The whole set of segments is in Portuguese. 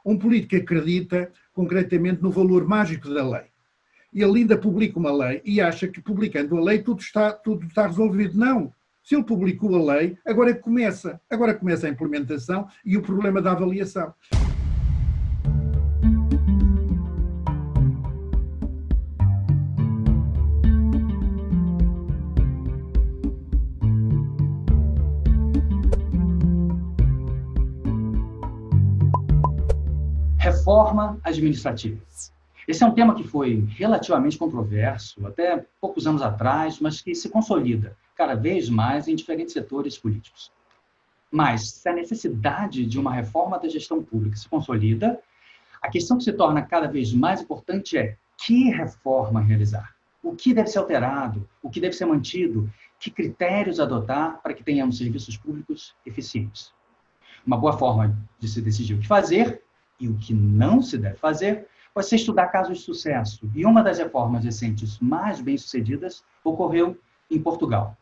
Um político acredita concretamente no valor mágico da lei. Ele ainda publica uma lei e acha que publicando a lei tudo está resolvido. Não. Se ele publicou a lei, agora começa a implementação e o problema da avaliação. Reforma administrativa. Esse é um tema que foi relativamente controverso até poucos anos atrás, mas que se consolida cada vez mais em diferentes setores políticos. Mas, se a necessidade de uma reforma da gestão pública se consolida, a questão que se torna cada vez mais importante é que reforma realizar? O que deve ser alterado? O que deve ser mantido? Que critérios adotar para que tenhamos serviços públicos eficientes? Uma boa forma de se decidir o que fazer e o que não se deve fazer pode ser estudar casos de sucesso. E uma das reformas recentes mais bem-sucedidas ocorreu em Portugal.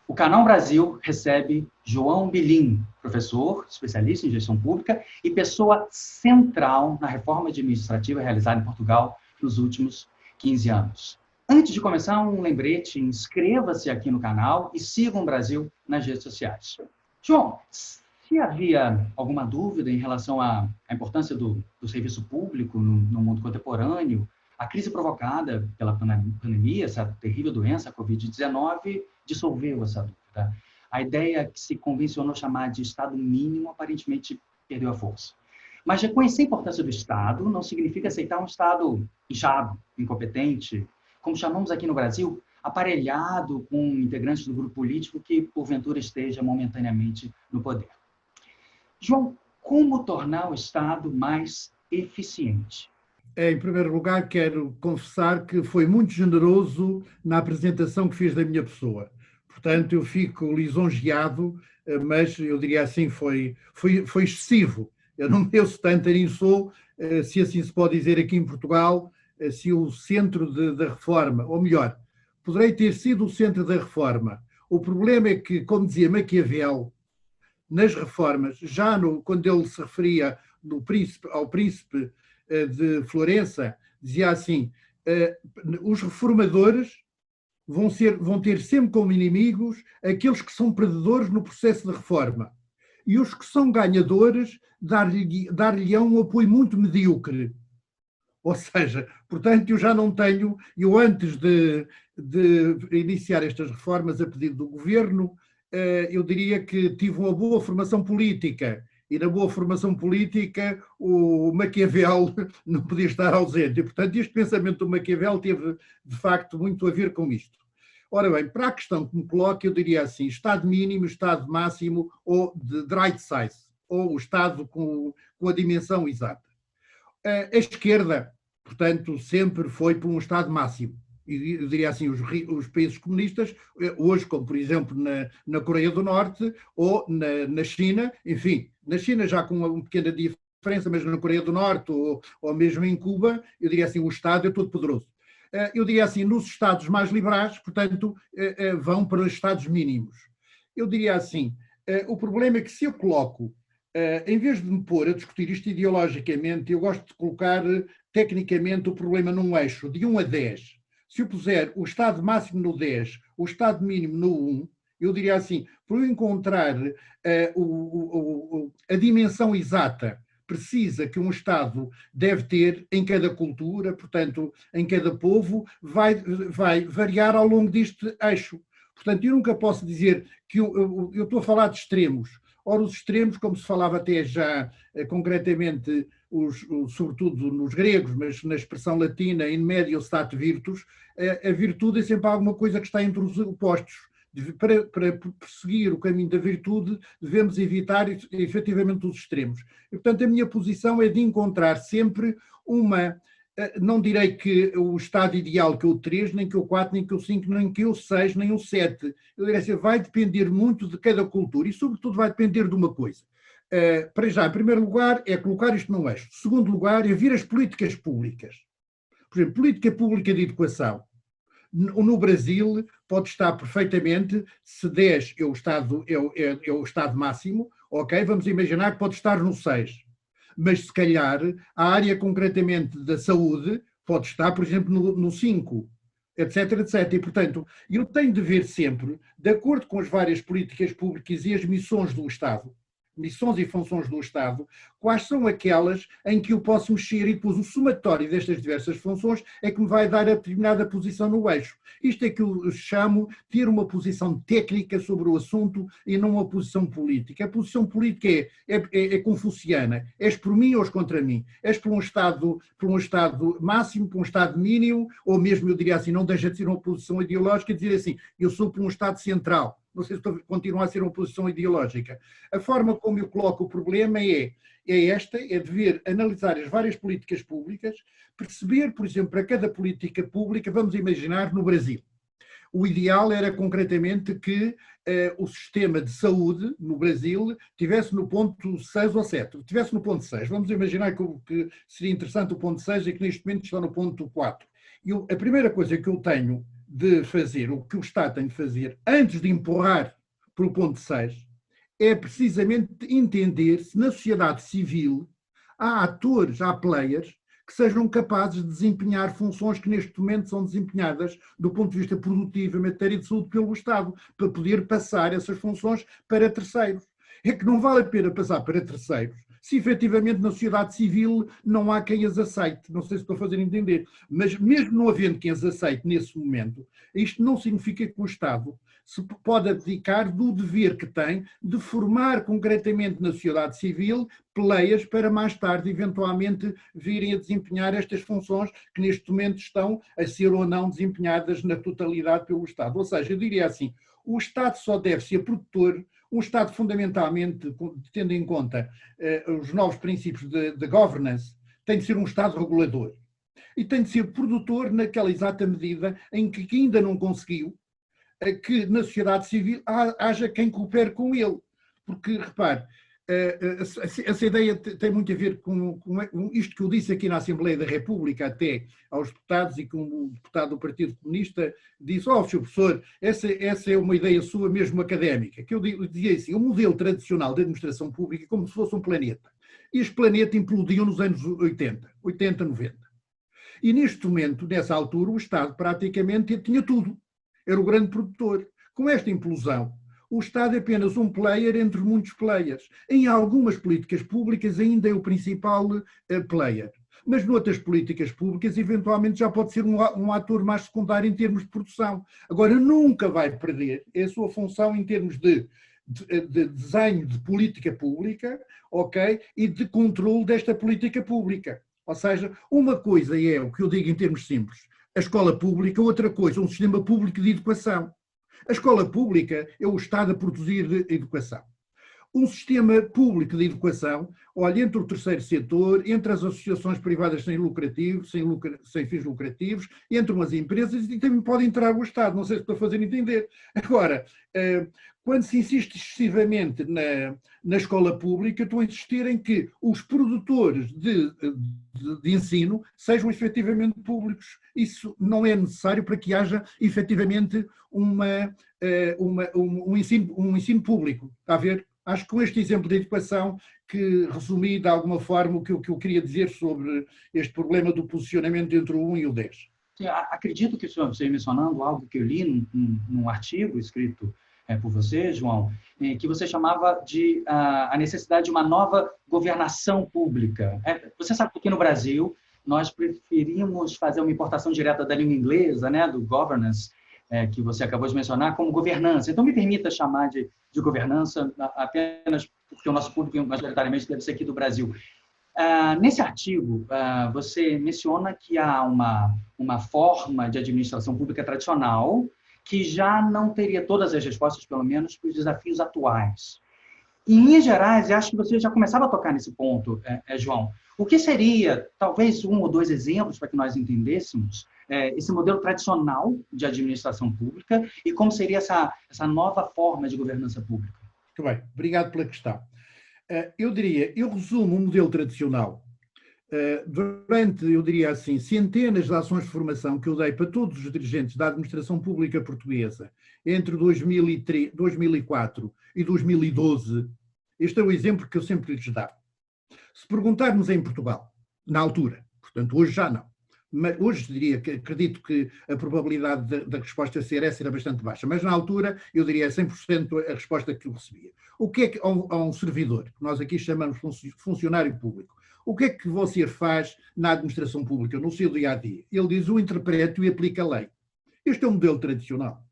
O Canal Brasil recebe João Bilim, professor, especialista em gestão pública e pessoa central na reforma administrativa realizada em Portugal nos últimos 15 anos. Antes de começar, um lembrete, inscreva-se aqui no canal e siga o Brasil nas redes sociais. João, se havia alguma dúvida em relação à importância do serviço público no mundo contemporâneo, a crise provocada pela pandemia, essa terrível doença, a Covid-19, dissolveu essa dúvida. A ideia que se convencionou chamar de Estado mínimo aparentemente perdeu a força. Mas reconhecer a importância do Estado não significa aceitar um Estado inchado, incompetente, como chamamos aqui no Brasil, aparelhado com integrantes do grupo político que, porventura, esteja momentaneamente no poder. João, como tornar o Estado mais eficiente? Em primeiro lugar, quero confessar que foi muito generoso na apresentação que fiz da minha pessoa. Portanto, eu fico lisonjeado, mas eu diria assim, foi excessivo. Eu não mereço tanto, nem sou, se assim se pode dizer aqui em Portugal, se o centro da reforma, ou melhor, poderei ter sido o centro da reforma. O problema é que, como dizia Maquiavel, nas reformas, quando ele se referia ao príncipe de Florença, dizia assim, os reformadores vão ter sempre como inimigos aqueles que são perdedores no processo de reforma. E os que são ganhadores dar-lhe um apoio muito medíocre. Ou seja, portanto, eu antes de iniciar estas reformas a pedido do governo, eu diria que tive uma boa formação política. E na boa formação política, o Maquiavel não podia estar ausente. E, portanto, este pensamento do Maquiavel teve, de facto, muito a ver com isto. Ora bem, para a questão que me coloca, eu diria assim, Estado mínimo, Estado máximo ou de right size, ou o Estado com a dimensão exata. A esquerda, portanto, sempre foi por um Estado máximo. E eu diria assim, os países comunistas, hoje, como por exemplo na Coreia do Norte ou na China, enfim, na China já com uma pequena diferença, mas na Coreia do Norte ou mesmo em Cuba, eu diria assim, o Estado é todo poderoso. Eu diria assim, nos Estados mais liberais, portanto, vão para os Estados mínimos. Eu diria assim, o problema é que se eu coloco, em vez de me pôr a discutir isto ideologicamente, eu gosto de colocar tecnicamente o problema num eixo de 1 a 10. Se eu puser o Estado máximo no 10, o Estado mínimo no 1, eu diria assim, para eu encontrar a dimensão exata precisa que um Estado deve ter em cada cultura, portanto, em cada povo, vai variar ao longo deste eixo. Portanto, eu nunca posso dizer que eu estou a falar de extremos. Ora, os extremos, como se falava até já concretamente, sobretudo nos gregos, mas na expressão latina, in medio stat virtus, a virtude é sempre alguma coisa que está entre os opostos. Para perseguir o caminho da virtude, devemos evitar efetivamente os extremos. E, portanto, a minha posição é de encontrar sempre não direi que o estado ideal que o 3, nem que o 4, nem que o 5, nem que o 6, nem o 7. Eu diria assim, vai depender muito de cada cultura e, sobretudo, vai depender de uma coisa. Para já, em primeiro lugar, é colocar isto num eixo. Em segundo lugar, é vir as políticas públicas. Por exemplo, política pública de educação. No Brasil pode estar perfeitamente, se 10 é o estado máximo, ok, vamos imaginar que pode estar no 6. mas se calhar a área concretamente da saúde pode estar, por exemplo, no 5, etc, etc. E, portanto, eu tenho de ver sempre, de acordo com as várias políticas públicas e as missões do Estado, missões e funções do Estado, quais são aquelas em que eu posso mexer e depois o somatório destas diversas funções é que me vai dar a determinada posição no eixo. Isto é que eu chamo de ter uma posição técnica sobre o assunto e não uma posição política. A posição política é confuciana. És por mim ou és contra mim? És por um Estado máximo, por um Estado mínimo, ou mesmo, eu diria assim, não deixa de ser uma posição ideológica, dizer assim, eu sou por um Estado central. Não sei se continua a ser uma posição ideológica. A forma como eu coloco o problema é de ver, analisar as várias políticas públicas, perceber, por exemplo, para cada política pública, vamos imaginar no Brasil. O ideal era concretamente que o sistema de saúde no Brasil tivesse no ponto 6 ou 7, tivesse no ponto 6. Vamos imaginar que seria interessante o ponto 6 e que neste momento está no ponto 4. A primeira coisa que eu tenho de fazer, o que o Estado tem de fazer, antes de empurrar para o ponto 6, é precisamente entender se na sociedade civil há atores, há players, que sejam capazes de desempenhar funções que neste momento são desempenhadas do ponto de vista produtivo em matéria de saúde pelo Estado, para poder passar essas funções para terceiros. É que não vale a pena passar para terceiros se efetivamente na sociedade civil não há quem as aceite. Não sei se estou a fazer entender, mas mesmo não havendo quem as aceite nesse momento, isto não significa que o Estado se pode abdicar do dever que tem de formar concretamente na sociedade civil players para mais tarde eventualmente virem a desempenhar estas funções que neste momento estão a ser ou não desempenhadas na totalidade pelo Estado. Ou seja, eu diria assim, o Estado só deve ser produtor. Um Estado, fundamentalmente, tendo em conta os novos princípios de governance, tem de ser um Estado regulador. E tem de ser produtor naquela exata medida em que ainda não conseguiu que na sociedade civil haja quem coopere com ele. Porque, repare, essa ideia tem muito a ver com isto que eu disse aqui na Assembleia da República, até aos deputados, e como o deputado do Partido Comunista disse, Sr. Professor, essa é uma ideia sua mesmo académica, que eu dizia assim, o modelo tradicional de administração pública é como se fosse um planeta. E este planeta implodiu nos anos 80, 90. E neste momento, nessa altura, o Estado praticamente tinha tudo. Era o grande produtor. Com esta implosão, o Estado é apenas um player entre muitos players. Em algumas políticas públicas ainda é o principal player. Mas noutras políticas públicas, eventualmente, já pode ser um ator mais secundário em termos de produção. Agora, nunca vai perder a sua função em termos de desenho de política pública, ok? E de controle desta política pública. Ou seja, uma coisa é o que eu digo em termos simples, a escola pública, outra coisa, um sistema público de educação. A escola pública é o Estado a produzir educação. Um sistema público de educação, olha, entre o terceiro setor, entre as associações privadas sem fins lucrativos, entre umas empresas e também pode entrar o Estado, não sei se estou a fazer entender. Agora, quando se insiste excessivamente na escola pública, estou a insistir em que os produtores de ensino sejam efetivamente públicos. Isso não é necessário para que haja efetivamente um ensino público, está a ver? Acho que com este exemplo de educação que resumi de alguma forma o que eu queria dizer sobre este problema do posicionamento entre o 1 e o 10. Acredito que o senhor esteja mencionando algo que eu li num artigo escrito por você, João, que você chamava de a necessidade de uma nova governação pública. Você sabe que aqui no Brasil nós preferimos fazer uma importação direta da língua inglesa, né, do governance, que você acabou de mencionar, como governança. Então, me permita chamar de governança apenas porque o nosso público, majoritariamente, deve ser aqui do Brasil. Nesse artigo, você menciona que há uma forma de administração pública tradicional que já não teria todas as respostas, pelo menos, para os desafios atuais. Em linhas gerais, acho que você já começava a tocar nesse ponto, João. O que seria, talvez, 1 ou 2 exemplos para que nós entendêssemos esse modelo tradicional de administração pública e como seria essa nova forma de governança pública? Muito bem, obrigado pela questão. Eu resumo um modelo tradicional. Durante, eu diria assim, centenas de ações de formação que eu dei para todos os dirigentes da administração pública portuguesa entre 2004 e 2012, este é o exemplo que eu sempre lhes dava. Se perguntarmos em Portugal, na altura, portanto hoje já não, mas hoje diria que acredito que a probabilidade da resposta ser essa era bastante baixa, mas na altura eu diria 100% a resposta que eu recebia. O que é que a um servidor, que nós aqui chamamos funcionário público, o que é que você faz na administração pública, no seu dia-a-dia? Ele diz, o interpreta e aplica a lei. Este é o modelo tradicional.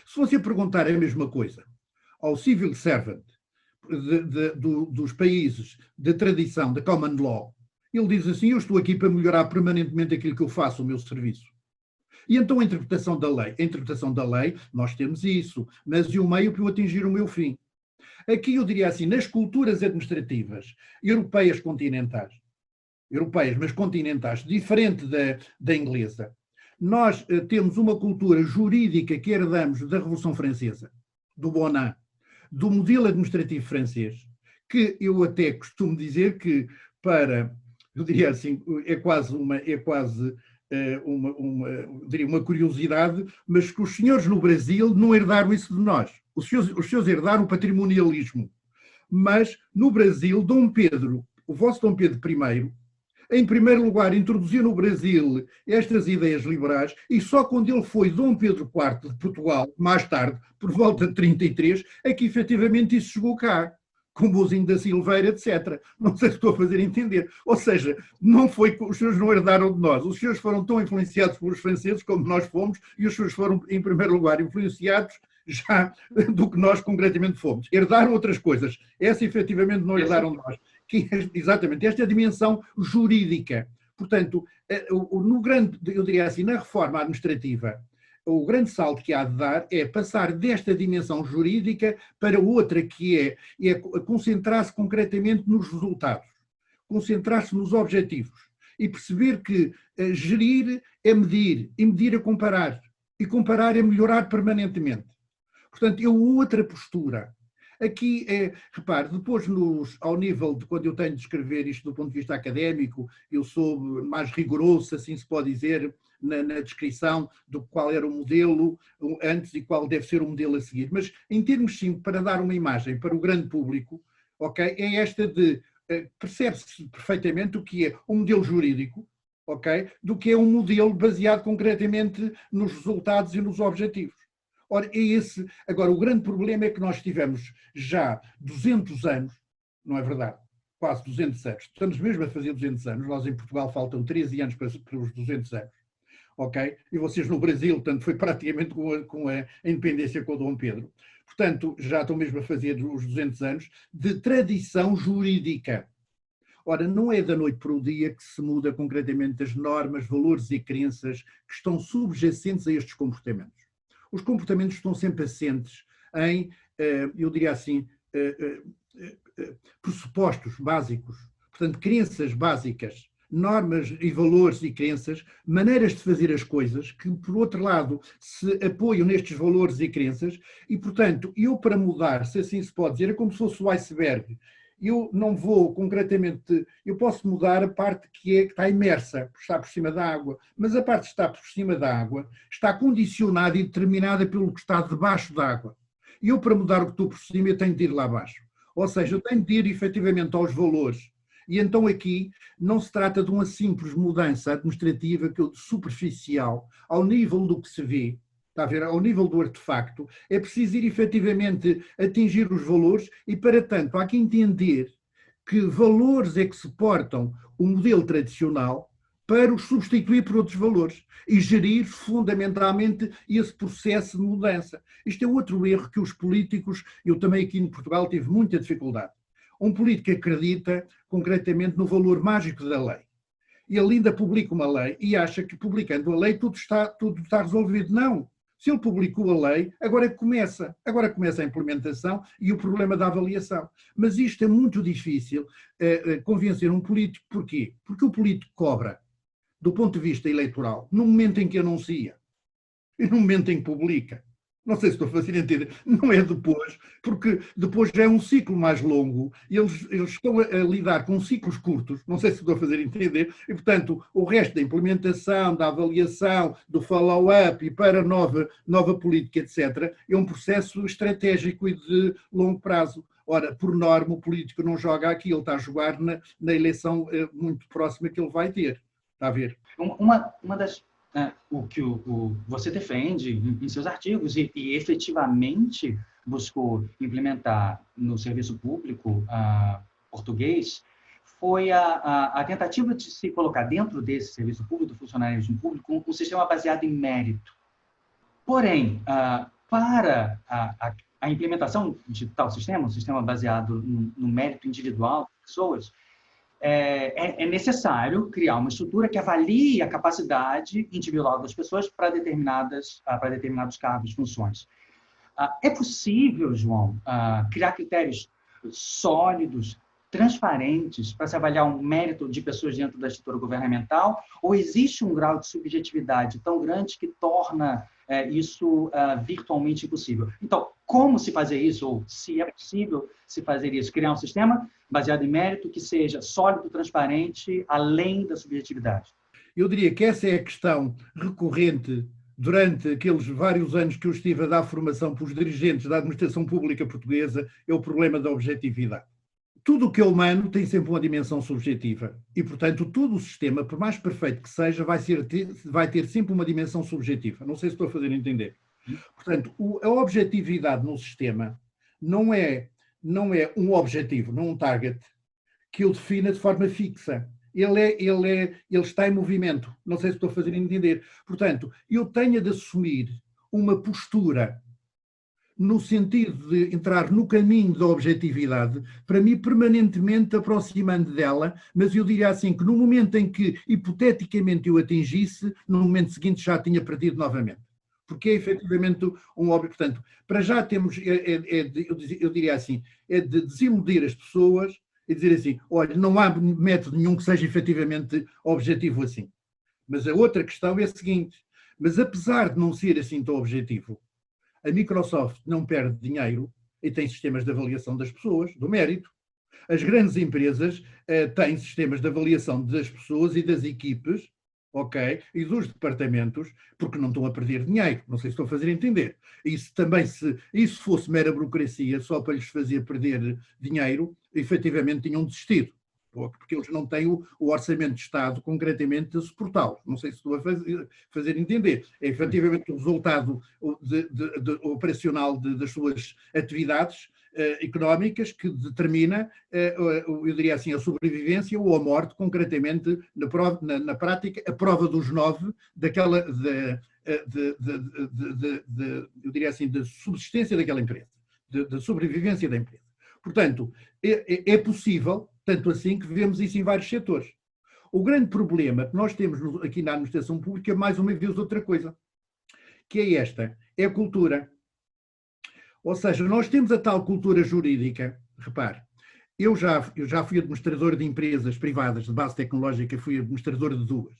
Se você perguntar a mesma coisa ao civil servant dos países de tradição, da common law, ele diz assim, eu estou aqui para melhorar permanentemente aquilo que eu faço, o meu serviço. E então a interpretação da lei? A interpretação da lei, nós temos isso, mas e o meio para eu atingir o meu fim? Aqui eu diria assim, nas culturas administrativas europeias continentais, mas continentais, diferente da inglesa, nós temos uma cultura jurídica que herdamos da Revolução Francesa, do Bonin, do modelo administrativo francês, que eu até costumo dizer que eu diria assim, é quase uma curiosidade, mas que os senhores no Brasil não herdaram isso de nós. Os senhores herdaram o patrimonialismo. Mas no Brasil, o vosso Dom Pedro I, em primeiro lugar, introduziu no Brasil estas ideias liberais e só quando ele foi Dom Pedro IV de Portugal, mais tarde, por volta de 33, é que efetivamente isso chegou cá, com Bozinho da Silveira, etc. Não sei se estou a fazer entender. Ou seja, não foi que os senhores não herdaram de nós. Os senhores foram tão influenciados pelos franceses como nós fomos e os senhores foram, em primeiro lugar, influenciados já do que nós concretamente fomos. Herdaram outras coisas. Essa efetivamente não herdaram de nós. Exatamente, esta é a dimensão jurídica. Portanto, eu diria assim, na reforma administrativa, o grande salto que há de dar é passar desta dimensão jurídica para outra, que é concentrar-se concretamente nos resultados, concentrar-se nos objetivos e perceber que gerir é medir, e medir é comparar, e comparar é melhorar permanentemente. Portanto, é outra postura. Aqui, repare, depois ao nível de quando eu tenho de escrever isto do ponto de vista académico, eu sou mais rigoroso, assim se pode dizer, na descrição do qual era o modelo antes e qual deve ser o modelo a seguir. Mas, em termos simples, para dar uma imagem para o grande público, okay, é esta de percebe-se perfeitamente o que é um modelo jurídico, okay, do que é um modelo baseado concretamente nos resultados e nos objetivos. Ora, agora, o grande problema é que nós tivemos já 200 anos, não é verdade? Quase 200 anos. Estamos mesmo a fazer 200 anos. Nós em Portugal faltam 13 anos para os 200 anos. Ok? E vocês no Brasil, portanto, foi praticamente com a independência com o Dom Pedro. Portanto, já estão mesmo a fazer os 200 anos de tradição jurídica. Ora, não é da noite para o dia que se muda concretamente as normas, valores e crenças que estão subjacentes a estes comportamentos. Os comportamentos estão sempre assentes em, eu diria assim, pressupostos básicos, portanto, crenças básicas, normas e valores e crenças, maneiras de fazer as coisas que, por outro lado, se apoiam nestes valores e crenças e, portanto, eu para mudar, se assim se pode dizer, é como se fosse o iceberg. Eu não vou concretamente, eu posso mudar a parte que está imersa, está por cima da água, mas a parte que está por cima da água está condicionada e determinada pelo que está debaixo da água. E eu, para mudar o que estou por cima, eu tenho de ir lá abaixo. Ou seja, eu tenho de ir efetivamente aos valores. E então aqui não se trata de uma simples mudança administrativa superficial, ao nível do que se vê, está a ver, ao nível do artefacto, é preciso ir efetivamente atingir os valores e, para tanto, há que entender que valores é que suportam o modelo tradicional para os substituir por outros valores e gerir fundamentalmente esse processo de mudança. Isto é outro erro que os políticos, eu também aqui em Portugal tive muita dificuldade. Um político acredita concretamente no valor mágico da lei. Ele ainda publica uma lei e acha que publicando a lei tudo está resolvido. Não. Se ele publicou a lei, agora começa a implementação e o problema da avaliação. Mas isto é muito difícil convencer um político. Porquê? Porque o político cobra, do ponto de vista eleitoral, no momento em que anuncia e no momento em que publica. Não sei se estou a fazer entender, não é depois, porque depois já é um ciclo mais longo e eles estão a lidar com ciclos curtos, não sei se estou a fazer entender, e portanto o resto da implementação, da avaliação, do follow-up e para nova política, etc., é um processo estratégico e de longo prazo. Ora, por norma, o político não joga aqui, ele está a jogar na eleição muito próxima que ele vai ter. Está a ver? Uma das... o que você defende em seus artigos e efetivamente buscou implementar no serviço público português foi a tentativa de se colocar dentro desse serviço público, do funcionalismo público, um sistema baseado em mérito. Porém, para a implementação de tal sistema, um sistema baseado no mérito individual das pessoas, é necessário criar uma estrutura que avalie a capacidade individual das pessoas para determinados cargos, funções. É possível, João, criar critérios sólidos, transparentes, para se avaliar o mérito de pessoas dentro da estrutura governamental, ou existe um grau de subjetividade tão grande que torna isso virtualmente impossível? Então, como se fazer isso, ou se é possível se fazer isso? Criar um sistema baseado em mérito que seja sólido, transparente, além da subjetividade. Eu diria que essa é a questão recorrente durante aqueles vários anos que eu estive a dar formação para os dirigentes da administração pública portuguesa, é o problema da objetividade. Tudo o que é humano tem sempre uma dimensão subjetiva e, portanto, todo o sistema, por mais perfeito que seja, vai ter sempre uma dimensão subjetiva. Não sei se estou a fazer entender. Portanto, a objetividade no sistema não é um objetivo, não um target, que o defina de forma fixa. Ele está em movimento. Não sei se estou a fazer entender. Portanto, eu tenho de assumir uma postura no sentido de entrar no caminho da objetividade, para mim permanentemente aproximando dela, mas eu diria assim que no momento em que hipoteticamente eu atingisse, no momento seguinte já tinha perdido novamente. Porque é efetivamente um óbvio. Portanto, para já temos, eu diria assim, é de desiludir as pessoas e dizer assim, olha, não há método nenhum que seja efetivamente objetivo assim. Mas a outra questão é a seguinte, mas apesar de não ser assim tão objetivo, a Microsoft não perde dinheiro e tem sistemas de avaliação das pessoas, do mérito. As grandes empresas têm sistemas de avaliação das pessoas e das equipes, ok? E dos departamentos, porque não estão a perder dinheiro. Não sei se estou a fazer entender. Isso também, se isso fosse mera burocracia, só para lhes fazer perder dinheiro, efetivamente tinham desistido. Porque eles não têm o orçamento de Estado concretamente a suportá-lo. Não sei se estou a fazer entender. É efetivamente o resultado operacional das suas atividades económicas que determina, eu diria assim, a sobrevivência ou a morte, concretamente, na prática, a prova dos 9 daquela, eu diria assim, da subsistência daquela empresa, da sobrevivência da empresa. Portanto, é possível, tanto assim que vemos isso em vários setores. O grande problema que nós temos aqui na administração pública é mais uma vez outra coisa, que é esta, é a cultura. Ou seja, nós temos a tal cultura jurídica, repare, eu já fui administrador de empresas privadas de base tecnológica, fui administrador de 2,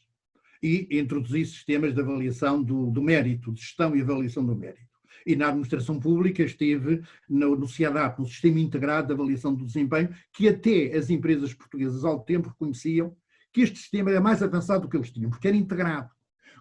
e introduzi sistemas de avaliação do mérito, de gestão e avaliação do mérito. E na administração pública esteve no CIADAP, no Sistema Integrado de Avaliação do Desempenho, que até as empresas portuguesas ao tempo reconheciam que este sistema era mais avançado do que eles tinham, porque era integrado.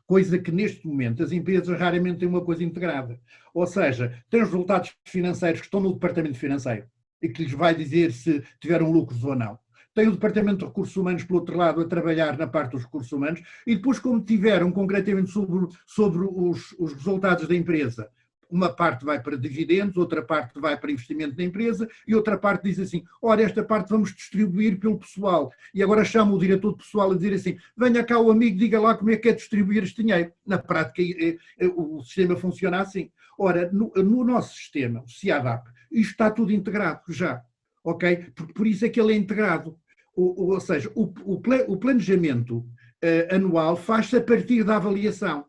Coisa que neste momento as empresas raramente têm uma coisa integrada. Ou seja, têm os resultados financeiros que estão no departamento financeiro e que lhes vai dizer se tiveram lucros ou não. Tem o departamento de recursos humanos, por outro lado, a trabalhar na parte dos recursos humanos e depois, como tiveram concretamente sobre os resultados da empresa, uma parte vai para dividendos, outra parte vai para investimento na empresa e outra parte diz assim, ora, esta parte vamos distribuir pelo pessoal. E agora chama o diretor de pessoal a dizer assim, venha cá o amigo, diga lá como é que é distribuir este dinheiro. Na prática, o sistema funciona assim. Ora, no nosso sistema, o CIADAP, isto está tudo integrado já, ok? Por isso é que ele é integrado. Ou seja, o planejamento anual faz-se a partir da avaliação.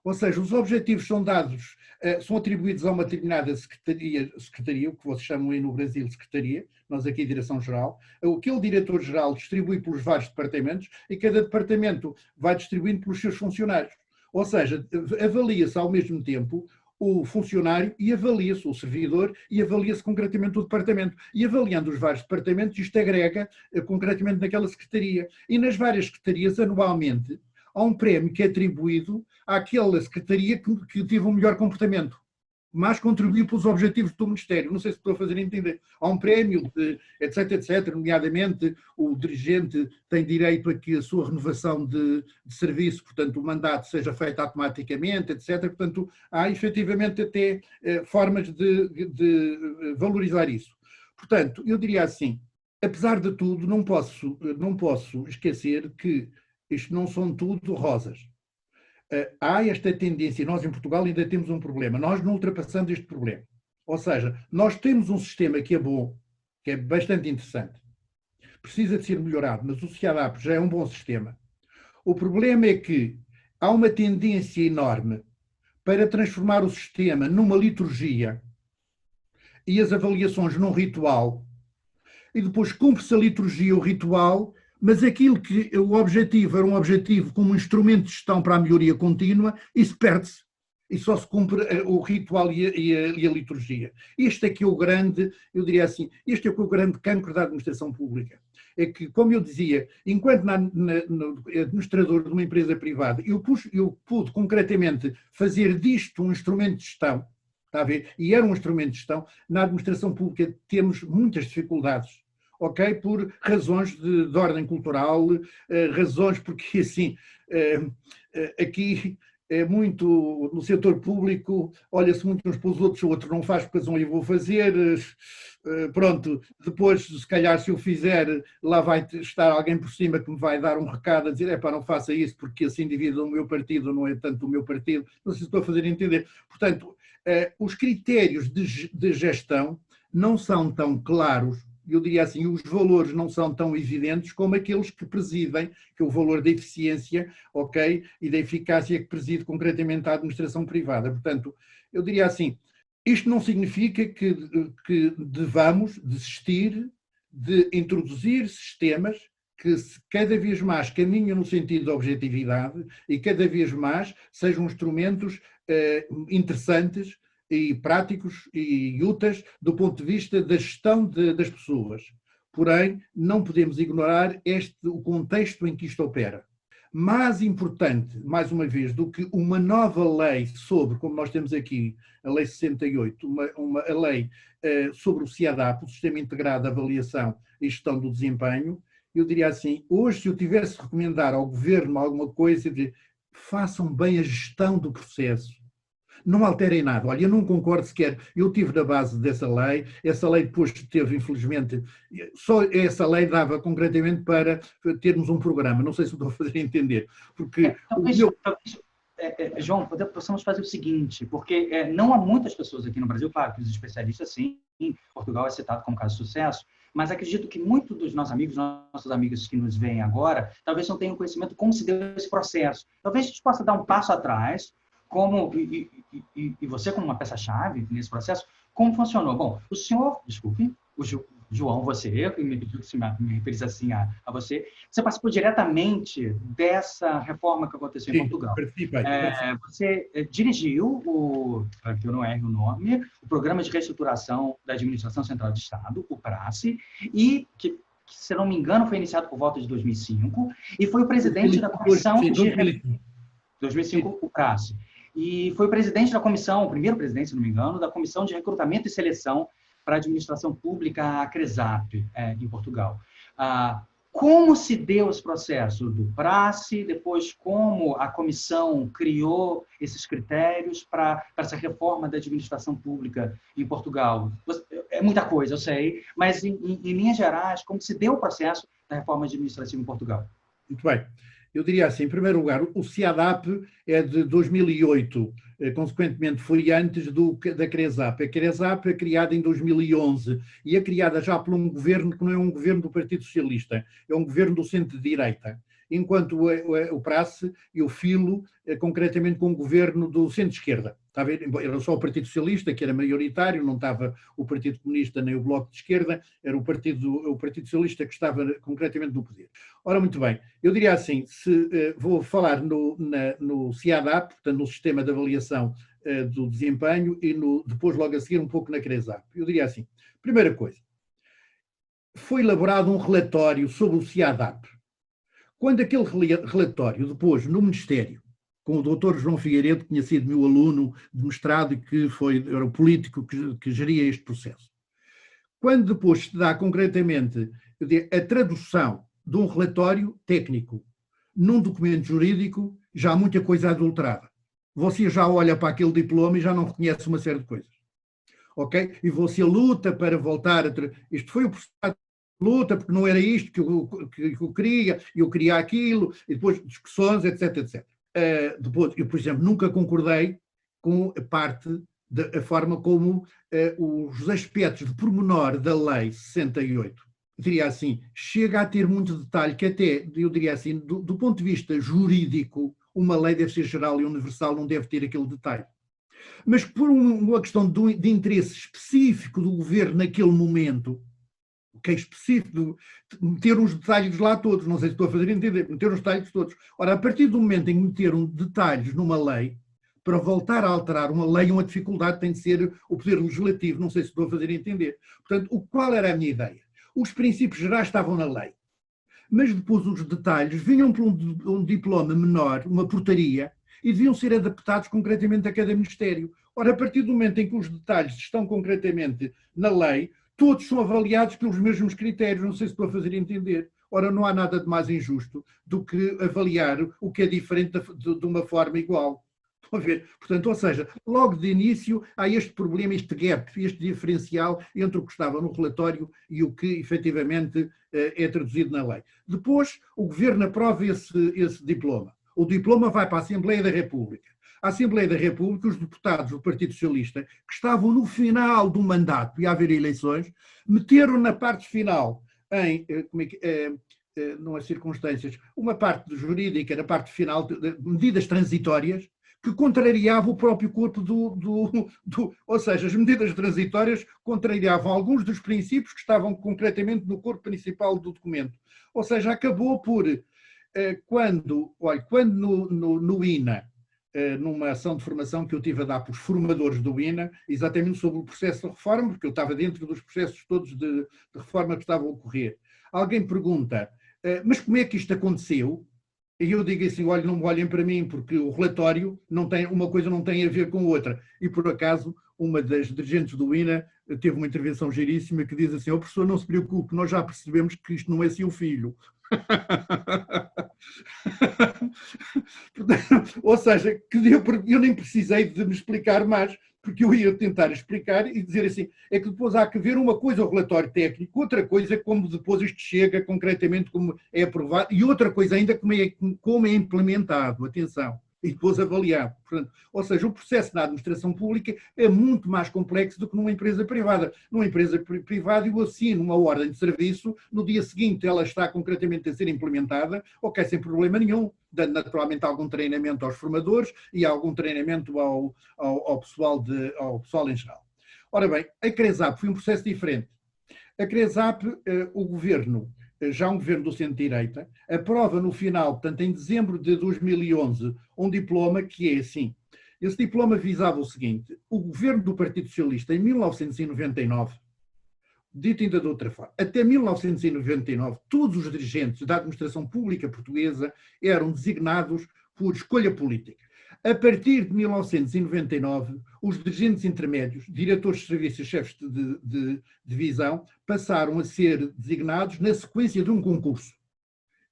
Ou seja, os objetivos são dados, são atribuídos a uma determinada secretaria, o que vocês chamam aí no Brasil secretaria, nós aqui Direção-Geral. Aquele diretor-geral distribui pelos vários departamentos e cada departamento vai distribuindo pelos seus funcionários. Ou seja, avalia-se ao mesmo tempo o funcionário e avalia-se o servidor e avalia-se concretamente o departamento. E avaliando os vários departamentos, isto agrega concretamente naquela secretaria. E nas várias secretarias, anualmente, há um prémio que é atribuído àquela secretaria que teve um melhor comportamento. mais contribuiu para os objetivos do Ministério. Não sei se estou a fazer entender. Há um prémio, etc, etc, nomeadamente o dirigente tem direito a que a sua renovação de serviço, portanto, o mandato seja feito automaticamente, etc. Portanto, há efetivamente até formas de valorizar isso. Portanto, eu diria assim, apesar de tudo, não posso esquecer que isto não são tudo rosas. Há esta tendência, nós em Portugal ainda temos um problema, nós não ultrapassamos este problema. Ou seja, nós temos um sistema que é bom, que é bastante interessante, precisa de ser melhorado, mas o CIADAP já é um bom sistema. O problema é que há uma tendência enorme para transformar o sistema numa liturgia e as avaliações num ritual, e depois cumpre-se a liturgia, o ritual, mas aquilo que o objetivo era um objetivo como um instrumento de gestão para a melhoria contínua, isso perde-se. E só se cumpre o ritual e a liturgia. Este é que é o grande, eu diria assim, este é que é o grande cancro da administração pública. É que, como eu dizia, enquanto no administrador de uma empresa privada, eu pude concretamente fazer disto um instrumento de gestão, está a ver? E era um instrumento de gestão, na administração pública temos muitas dificuldades. Ok? Por razões de ordem cultural, razões porque, assim, aqui é muito, no setor público, olha-se muito uns para os outros, o outro não faz, porque eu vou fazer, pronto, depois, se calhar, se eu fizer, lá vai estar alguém por cima que me vai dar um recado a dizer, epá, não faça isso, porque esse indivíduo do meu partido não é tanto do meu partido, não sei se estou a fazer entender. Portanto, os critérios de gestão não são tão claros, eu diria assim, os valores não são tão evidentes como aqueles que presidem, que é o valor da eficiência, ok, e da eficácia que preside concretamente a administração privada. Portanto, eu diria assim, isto não significa que devamos desistir de introduzir sistemas que cada vez mais caminham no sentido da objetividade e cada vez mais sejam instrumentos interessantes e práticos e úteis do ponto de vista da gestão das pessoas. Porém, não podemos ignorar o contexto em que isto opera. Mais importante, mais uma vez, do que uma nova lei sobre, como nós temos aqui, a Lei 68, a lei sobre o CIADAP, o Sistema Integrado de Avaliação e Gestão do Desempenho, eu diria assim, hoje, se eu tivesse de recomendar ao Governo alguma coisa, façam bem a gestão do processo. Não alterem nada. Olha, eu não concordo sequer. Eu estive na base dessa lei. Essa lei depois teve, infelizmente, só essa lei dava concretamente para termos um programa. Não sei se estou a fazer entender. Porque João, possamos fazer o seguinte, porque não há muitas pessoas aqui no Brasil, claro que os especialistas, sim, Portugal é citado como caso de sucesso, mas acredito que muitos dos nossos amigos que nos veem agora, talvez não tenham conhecimento de como se deu esse processo. Talvez a gente possa dar um passo atrás, e você como uma peça-chave nesse processo, como funcionou? Bom, o senhor, desculpe, o João, você, me pediu que me referisse assim a você, você participou diretamente dessa reforma que aconteceu em Portugal. Participei. Você dirigiu, para que eu não erre o nome, o Programa de Reestruturação da Administração Central de Estado, o PRACE, e que se não me engano, foi iniciado por volta de 2005, e foi o presidente da Comissão de... 2005, o PRACE. E foi o presidente da comissão, o primeiro presidente, se não me engano, da Comissão de Recrutamento e Seleção para a Administração Pública, a CRESAP, em Portugal. Como se deu esse processo do PRACE, depois como a comissão criou esses critérios para essa reforma da administração pública em Portugal? É muita coisa, eu sei, mas em linhas gerais, como se deu o processo da reforma administrativa em Portugal? Muito bem. Eu diria assim, em primeiro lugar, o CIADAP é de 2008, consequentemente foi antes da CRESAP. A CRESAP é criada em 2011 e é criada já por um governo que não é um governo do Partido Socialista, é um governo do centro-direita, enquanto o PRACE e o FILO, concretamente com o governo do centro-esquerda. Está a ver? Era só o Partido Socialista, que era maioritário, não estava o Partido Comunista nem o Bloco de Esquerda, era o Partido Socialista que estava concretamente no poder. Ora, muito bem, eu diria assim, vou falar no CIADAP, portanto, no Sistema de Avaliação do Desempenho, e depois, logo a seguir, um pouco na CRESAP. Eu diria assim, primeira coisa, foi elaborado um relatório sobre o CIADAP. Quando aquele relatório, depois, no Ministério, com o doutor João Figueiredo, que tinha sido meu aluno de mestrado e que era o político que geria este processo. Quando depois se dá concretamente a tradução de um relatório técnico num documento jurídico, já há muita coisa adulterada. Você já olha para aquele diploma e já não reconhece uma série de coisas. Ok? E você luta para voltar a... Isto foi o processo de luta, porque não era isto que eu queria, eu queria aquilo, e depois discussões, etc, etc. Depois, eu, por exemplo, nunca concordei com a parte da forma como os aspectos de pormenor da Lei 68, eu diria assim, chega a ter muito detalhe, que até, eu diria assim, do ponto de vista jurídico, uma lei deve ser geral e universal, não deve ter aquele detalhe. Mas por uma questão de interesse específico do governo naquele momento, que é específico, meter os detalhes lá todos, não sei se estou a fazer entender, meter os detalhes todos. Ora, a partir do momento em que meteram detalhes numa lei, para voltar a alterar uma lei, uma dificuldade tem de ser o Poder Legislativo, não sei se estou a fazer entender. Portanto, qual era a minha ideia? Os princípios gerais estavam na lei, mas depois os detalhes vinham por um diploma menor, uma portaria, e deviam ser adaptados concretamente a cada Ministério. Ora, a partir do momento em que os detalhes estão concretamente na lei, todos são avaliados pelos mesmos critérios, não sei se estou a fazer entender. Ora, não há nada de mais injusto do que avaliar o que é diferente de uma forma igual. Estão a ver? Portanto, ou seja, logo de início há este problema, este gap, este diferencial entre o que estava no relatório e o que efetivamente é traduzido na lei. Depois, o Governo aprova esse diploma. O diploma vai para a Assembleia da República. A Assembleia da República, os deputados do Partido Socialista, que estavam no final do mandato e a haver eleições, meteram na parte final, não as circunstâncias, uma parte jurídica, na parte final, de medidas transitórias, que contrariavam o próprio corpo ou seja, as medidas transitórias contrariavam alguns dos princípios que estavam concretamente no corpo principal do documento. Ou seja, acabou por, quando no INA, numa ação de formação que eu tive a dar para os formadores do INA, exatamente sobre o processo de reforma, porque eu estava dentro dos processos todos de reforma que estavam a ocorrer. Alguém pergunta, mas como é que isto aconteceu? E eu digo assim, olha, não me olhem para mim, porque o relatório uma coisa não tem a ver com outra. E por acaso, uma das dirigentes do INA teve uma intervenção giríssima que diz assim, professor, não se preocupe, nós já percebemos que isto não é seu filho. Ou seja, eu nem precisei de me explicar mais, porque eu ia tentar explicar e dizer assim, é que depois há que ver uma coisa o relatório técnico, outra coisa como depois isto chega concretamente, como é aprovado, e outra coisa ainda como é implementado, atenção, e depois avaliado. Portanto, ou seja, o processo na administração pública é muito mais complexo do que numa empresa privada. Numa empresa privada eu assino uma ordem de serviço, no dia seguinte ela está concretamente a ser implementada, ok, sem problema nenhum, dando naturalmente algum treinamento aos formadores e algum treinamento ao pessoal em geral. Ora bem, a CRESAP foi um processo diferente. A CRESAP, o governo, já um governo do centro-direita, aprova no final, portanto, em dezembro de 2011, um diploma que é assim. Esse diploma visava o seguinte, o governo do Partido Socialista, em 1999, dito ainda de outra forma, até 1999, todos os dirigentes da administração pública portuguesa eram designados por escolha política. A partir de 1999, os dirigentes intermédios, diretores de serviços e chefes de divisão, passaram a ser designados na sequência de um concurso,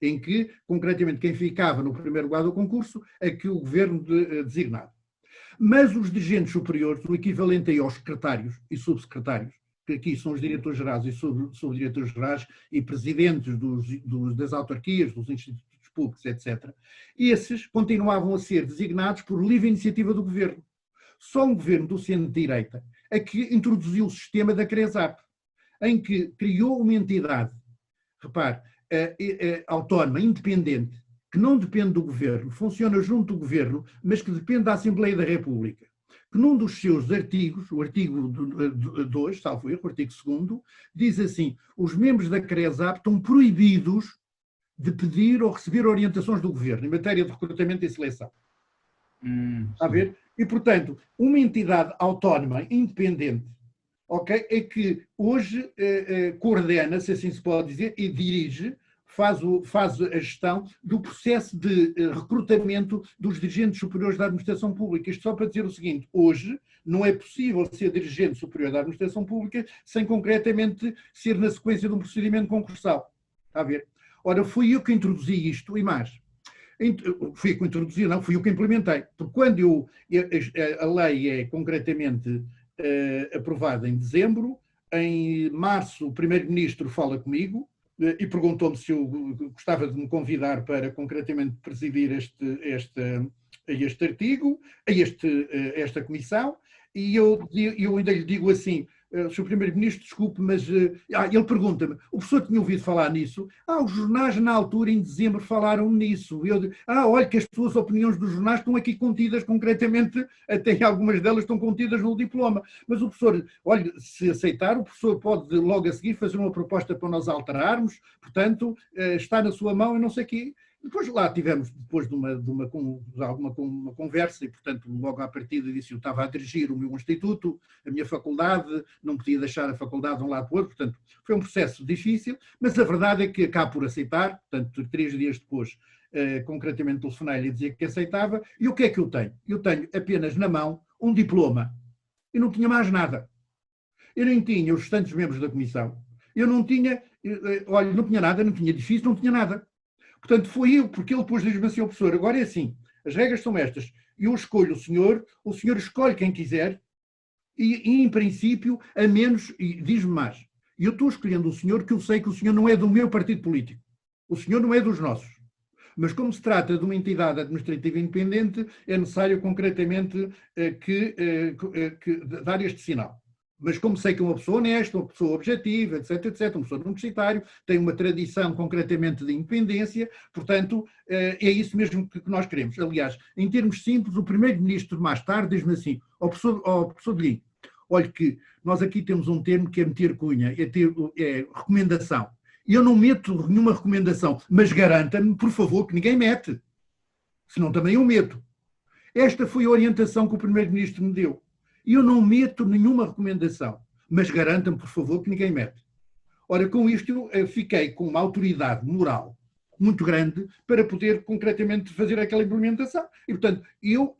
em que, concretamente, quem ficava no primeiro lugar do concurso é que o governo designava. Mas os dirigentes superiores, o equivalente aí aos secretários e subsecretários, que aqui são os diretores gerais e subdiretores gerais e presidentes das autarquias, dos institutos públicos, etc., esses continuavam a ser designados por livre iniciativa do governo. Só um governo do centro-direita é que introduziu o sistema da CRESAP, em que criou uma entidade, repare, autónoma, independente, que não depende do governo, funciona junto do governo, mas que depende da Assembleia da República, que num dos seus artigos, o artigo 2, salvo erro, o artigo 2º, diz assim, os membros da CRESAP estão proibidos de pedir ou receber orientações do governo em matéria de recrutamento e seleção. Está a ver? E, portanto, uma entidade autónoma, independente, okay, é que hoje coordena, se assim se pode dizer, e dirige, faz a gestão do processo de recrutamento dos dirigentes superiores da administração pública. Isto só para dizer o seguinte: hoje não é possível ser dirigente superior da administração pública sem concretamente ser na sequência de um procedimento concursal. Está a ver? Ora, fui eu que introduzi isto e mais. Fui eu que introduzi, não, fui eu que implementei. Porque quando a lei é concretamente aprovada em dezembro, em março o primeiro-ministro fala comigo e perguntou-me se eu gostava de me convidar para concretamente presidir este artigo, esta comissão, e eu ainda lhe digo assim: Sr. Primeiro-Ministro, desculpe, mas ele pergunta-me, o professor tinha ouvido falar nisso? Os jornais na altura, em dezembro, falaram nisso. Eu digo, olha que as suas opiniões dos jornais estão aqui contidas concretamente, até algumas delas estão contidas no diploma. Mas o professor, olha, se aceitar, o professor pode logo a seguir fazer uma proposta para nós alterarmos, portanto, está na sua mão e não sei o quê. Depois lá tivemos, depois de uma conversa, e portanto logo à partida disse eu estava a dirigir o meu instituto, a minha faculdade, não podia deixar a faculdade de um lado para o outro, portanto foi um processo difícil, mas a verdade é que acabo por aceitar, portanto 3 dias depois concretamente telefonei-lhe e dizia que aceitava, e o que é que eu tenho? Eu tenho apenas na mão um diploma, eu não tinha mais nada, eu nem tinha os restantes membros da comissão, eu não tinha, olha, não tinha nada, não tinha edifício, não tinha nada. Portanto, foi eu, porque ele depois diz-me assim ao professor: agora é assim, as regras são estas, eu escolho o senhor escolhe quem quiser, e em princípio, a menos, e diz-me mais, eu estou escolhendo o senhor que eu sei que o senhor não é do meu partido político, o senhor não é dos nossos, mas como se trata de uma entidade administrativa independente, é necessário concretamente dar este sinal. Mas como sei que é uma pessoa honesta, uma pessoa objetiva, etc, etc, uma pessoa universitária, tem uma tradição concretamente de independência, portanto, é isso mesmo que nós queremos. Aliás, em termos simples, o primeiro-ministro mais tarde diz-me assim: ao professor Belim, olha que nós aqui temos um termo que é meter cunha, é recomendação. E eu não meto nenhuma recomendação, mas garanta-me, por favor, que ninguém mete. Senão também eu meto. Esta foi a orientação que o primeiro-ministro me deu. E eu não meto nenhuma recomendação, mas garanta-me, por favor, que ninguém mete. Ora, com isto, eu fiquei com uma autoridade moral muito grande para poder concretamente fazer aquela implementação. E, portanto, eu,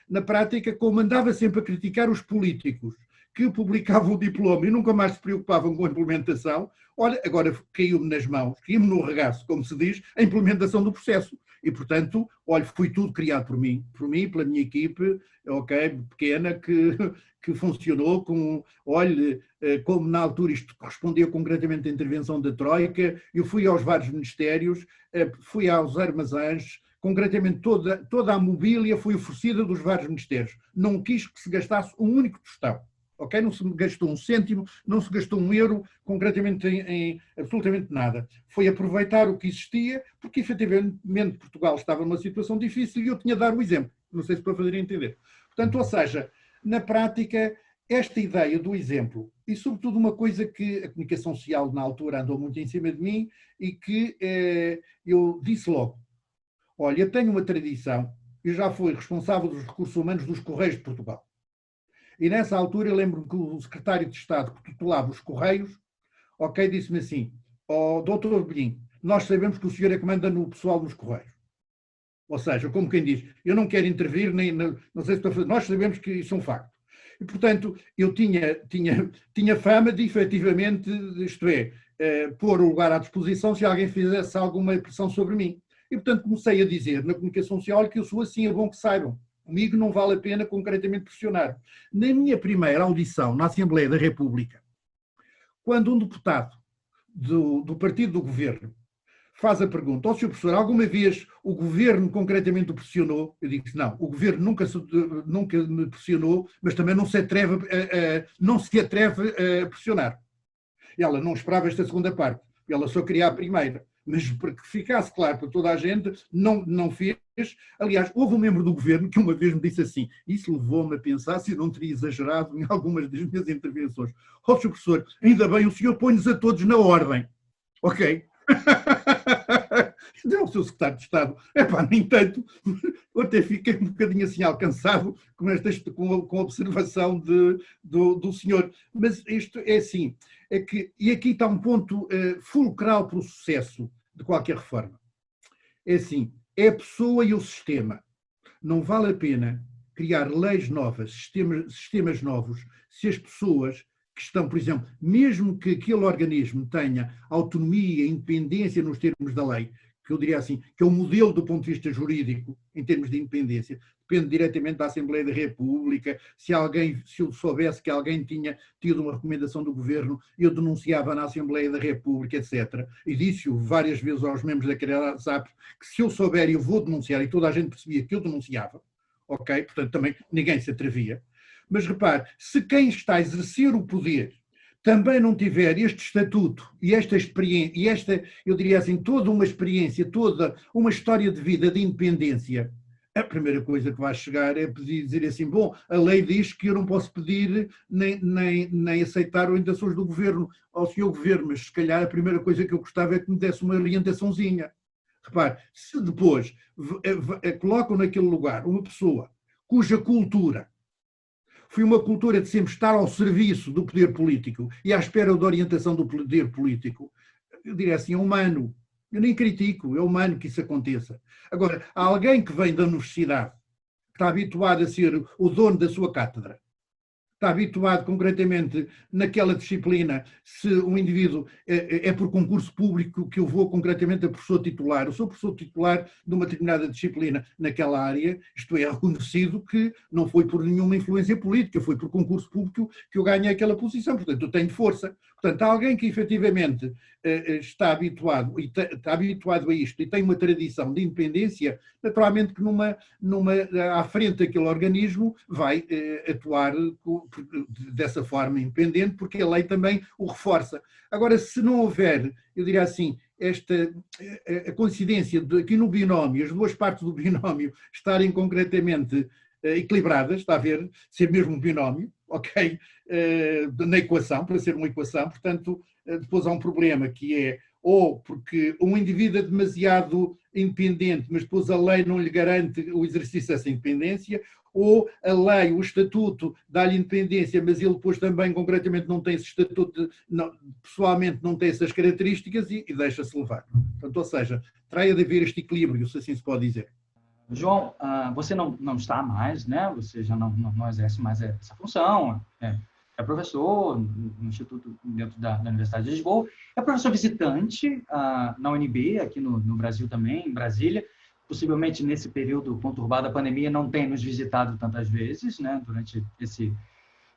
na prática, como andava sempre a criticar os políticos que publicavam o diploma e nunca mais se preocupavam com a implementação, olha, agora caiu-me nas mãos, caiu-me no regaço, como se diz, a implementação do processo. E, portanto, olha, foi tudo criado por mim, pela minha equipe, ok, pequena, que funcionou com, olha, como na altura isto correspondia concretamente à intervenção da Troika, eu fui aos vários ministérios, fui aos armazéns, concretamente toda a mobília foi oferecida dos vários ministérios. Não quis que se gastasse um único tostão. Ok? Não se gastou um cêntimo, não se gastou um euro, concretamente em absolutamente nada. Foi aproveitar o que existia, porque efetivamente Portugal estava numa situação difícil e eu tinha de dar o exemplo. Não sei se para fazer entender. Portanto, ou seja, na prática, esta ideia do exemplo, e sobretudo uma coisa que a comunicação social na altura andou muito em cima de mim e que eu disse logo: olha, eu tenho uma tradição, eu já fui responsável dos recursos humanos dos Correios de Portugal. E nessa altura eu lembro-me que o secretário de Estado que tutelava os Correios, ok, disse-me assim: doutor Belim, nós sabemos que o senhor é que manda no pessoal nos Correios. Ou seja, como quem diz, eu não quero intervir, não sei se estou a fazer, nós sabemos que isso é um facto. E, portanto, eu tinha fama de, efetivamente, isto é, pôr o lugar à disposição se alguém fizesse alguma pressão sobre mim. E, portanto, comecei a dizer na comunicação social que eu sou assim, é bom que saibam. Comigo não vale a pena concretamente pressionar. Na minha primeira audição na Assembleia da República, quando um deputado do partido do governo faz a pergunta: Sr. Professor, alguma vez o governo concretamente o pressionou? Eu digo que não, o governo nunca me pressionou, mas também não se atreve a pressionar. Ela não esperava esta segunda parte, ela só queria a primeira. Mas para que ficasse claro para toda a gente, não fez. Aliás, houve um membro do governo que uma vez me disse assim, isso levou-me a pensar se eu não teria exagerado em algumas das minhas intervenções. Sr. Professor, ainda bem, o senhor põe-nos a todos na ordem. Ok? Então, o seu secretário de Estado, nem tanto, eu até fiquei um bocadinho assim alcançado com a observação do senhor. Mas isto é assim, e aqui está um ponto fulcral para o sucesso de qualquer reforma. É assim, é a pessoa e o sistema. Não vale a pena criar leis novas, sistemas novos, se as pessoas que estão, por exemplo, mesmo que aquele organismo tenha autonomia, independência nos termos da lei, que eu diria assim, que é o modelo do ponto de vista jurídico, em termos de independência, depende diretamente da Assembleia da República. Se eu soubesse que alguém tinha tido uma recomendação do governo, eu denunciava na Assembleia da República, etc. E disse-o várias vezes aos membros da CREASAP, que se eu souber eu vou denunciar, e toda a gente percebia que eu denunciava, ok? Portanto, também ninguém se atrevia. Mas repare, se quem está a exercer o poder também não tiver este estatuto e esta experiência, eu diria assim, toda uma experiência, toda uma história de vida de independência, a primeira coisa que vai chegar é dizer assim, bom, a lei diz que eu não posso pedir nem aceitar orientações do governo ao senhor governo, mas se calhar a primeira coisa que eu gostava é que me desse uma orientaçãozinha. Repare, se depois colocam naquele lugar uma pessoa cuja cultura foi uma cultura de sempre estar ao serviço do poder político e à espera da orientação do poder político, eu diria assim, é humano. Eu nem critico, é humano que isso aconteça. Agora, há alguém que vem da universidade, que está habituado a ser o dono da sua cátedra, está habituado concretamente naquela disciplina, se um indivíduo é por concurso público que eu vou concretamente a professor titular, eu sou professor titular de uma determinada disciplina naquela área, isto é, reconhecido que não foi por nenhuma influência política, foi por concurso público que eu ganhei aquela posição, portanto eu tenho força. Portanto, há alguém que efetivamente está habituado a isto e tem uma tradição de independência, naturalmente que à frente daquele organismo vai atuar dessa forma independente, porque a lei também o reforça. Agora, se não houver, eu diria assim, a coincidência de aqui no binómio, as duas partes do binómio estarem concretamente equilibradas, está a ver, ser mesmo um binómio, ok? Na equação, para ser uma equação, portanto, depois há um problema que é ou porque um indivíduo é demasiado independente, mas depois a lei não lhe garante o exercício dessa independência, ou a lei, o estatuto dá-lhe independência, mas ele depois também concretamente não tem esse estatuto, pessoalmente não tem essas características e deixa-se levar. Portanto, ou seja, terá de haver este equilíbrio, se assim se pode dizer. João, você não está mais, né? Você já não exerce mais essa função, é professor no Instituto dentro da Universidade de Lisboa, é professor visitante na UNB, aqui no Brasil também, em Brasília. Possivelmente nesse período conturbado da pandemia não tem nos visitado tantas vezes, né? Durante esse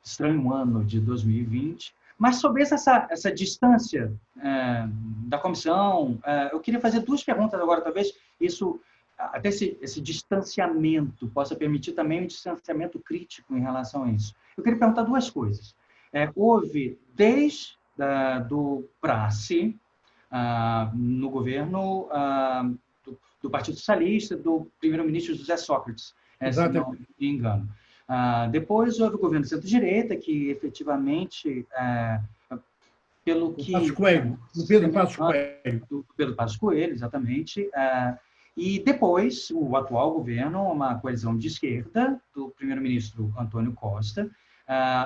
estranho ano de 2020. Mas sobre essa distância da comissão, eu queria fazer duas perguntas agora, talvez isso até esse distanciamento possa permitir também um distanciamento crítico em relação a isso. Eu queria perguntar duas coisas. Houve, desde do Prace, no governo do Partido Socialista, do primeiro-ministro José Sócrates, se não me engano. Depois houve o governo de centro-direita, que efetivamente, pelo que... Passos Coelho, do Pedro Passos Coelho. Do Pedro Passos Coelho, exatamente. E depois, o atual governo, uma coalizão de esquerda, do primeiro-ministro Antônio Costa.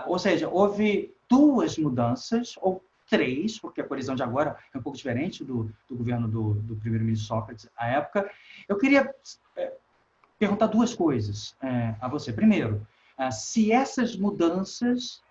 Ou seja, houve duas mudanças, ou três, porque a coalizão de agora é um pouco diferente do governo do primeiro-ministro Sócrates à época. Eu queria perguntar duas coisas a você. Primeiro, se essas mudanças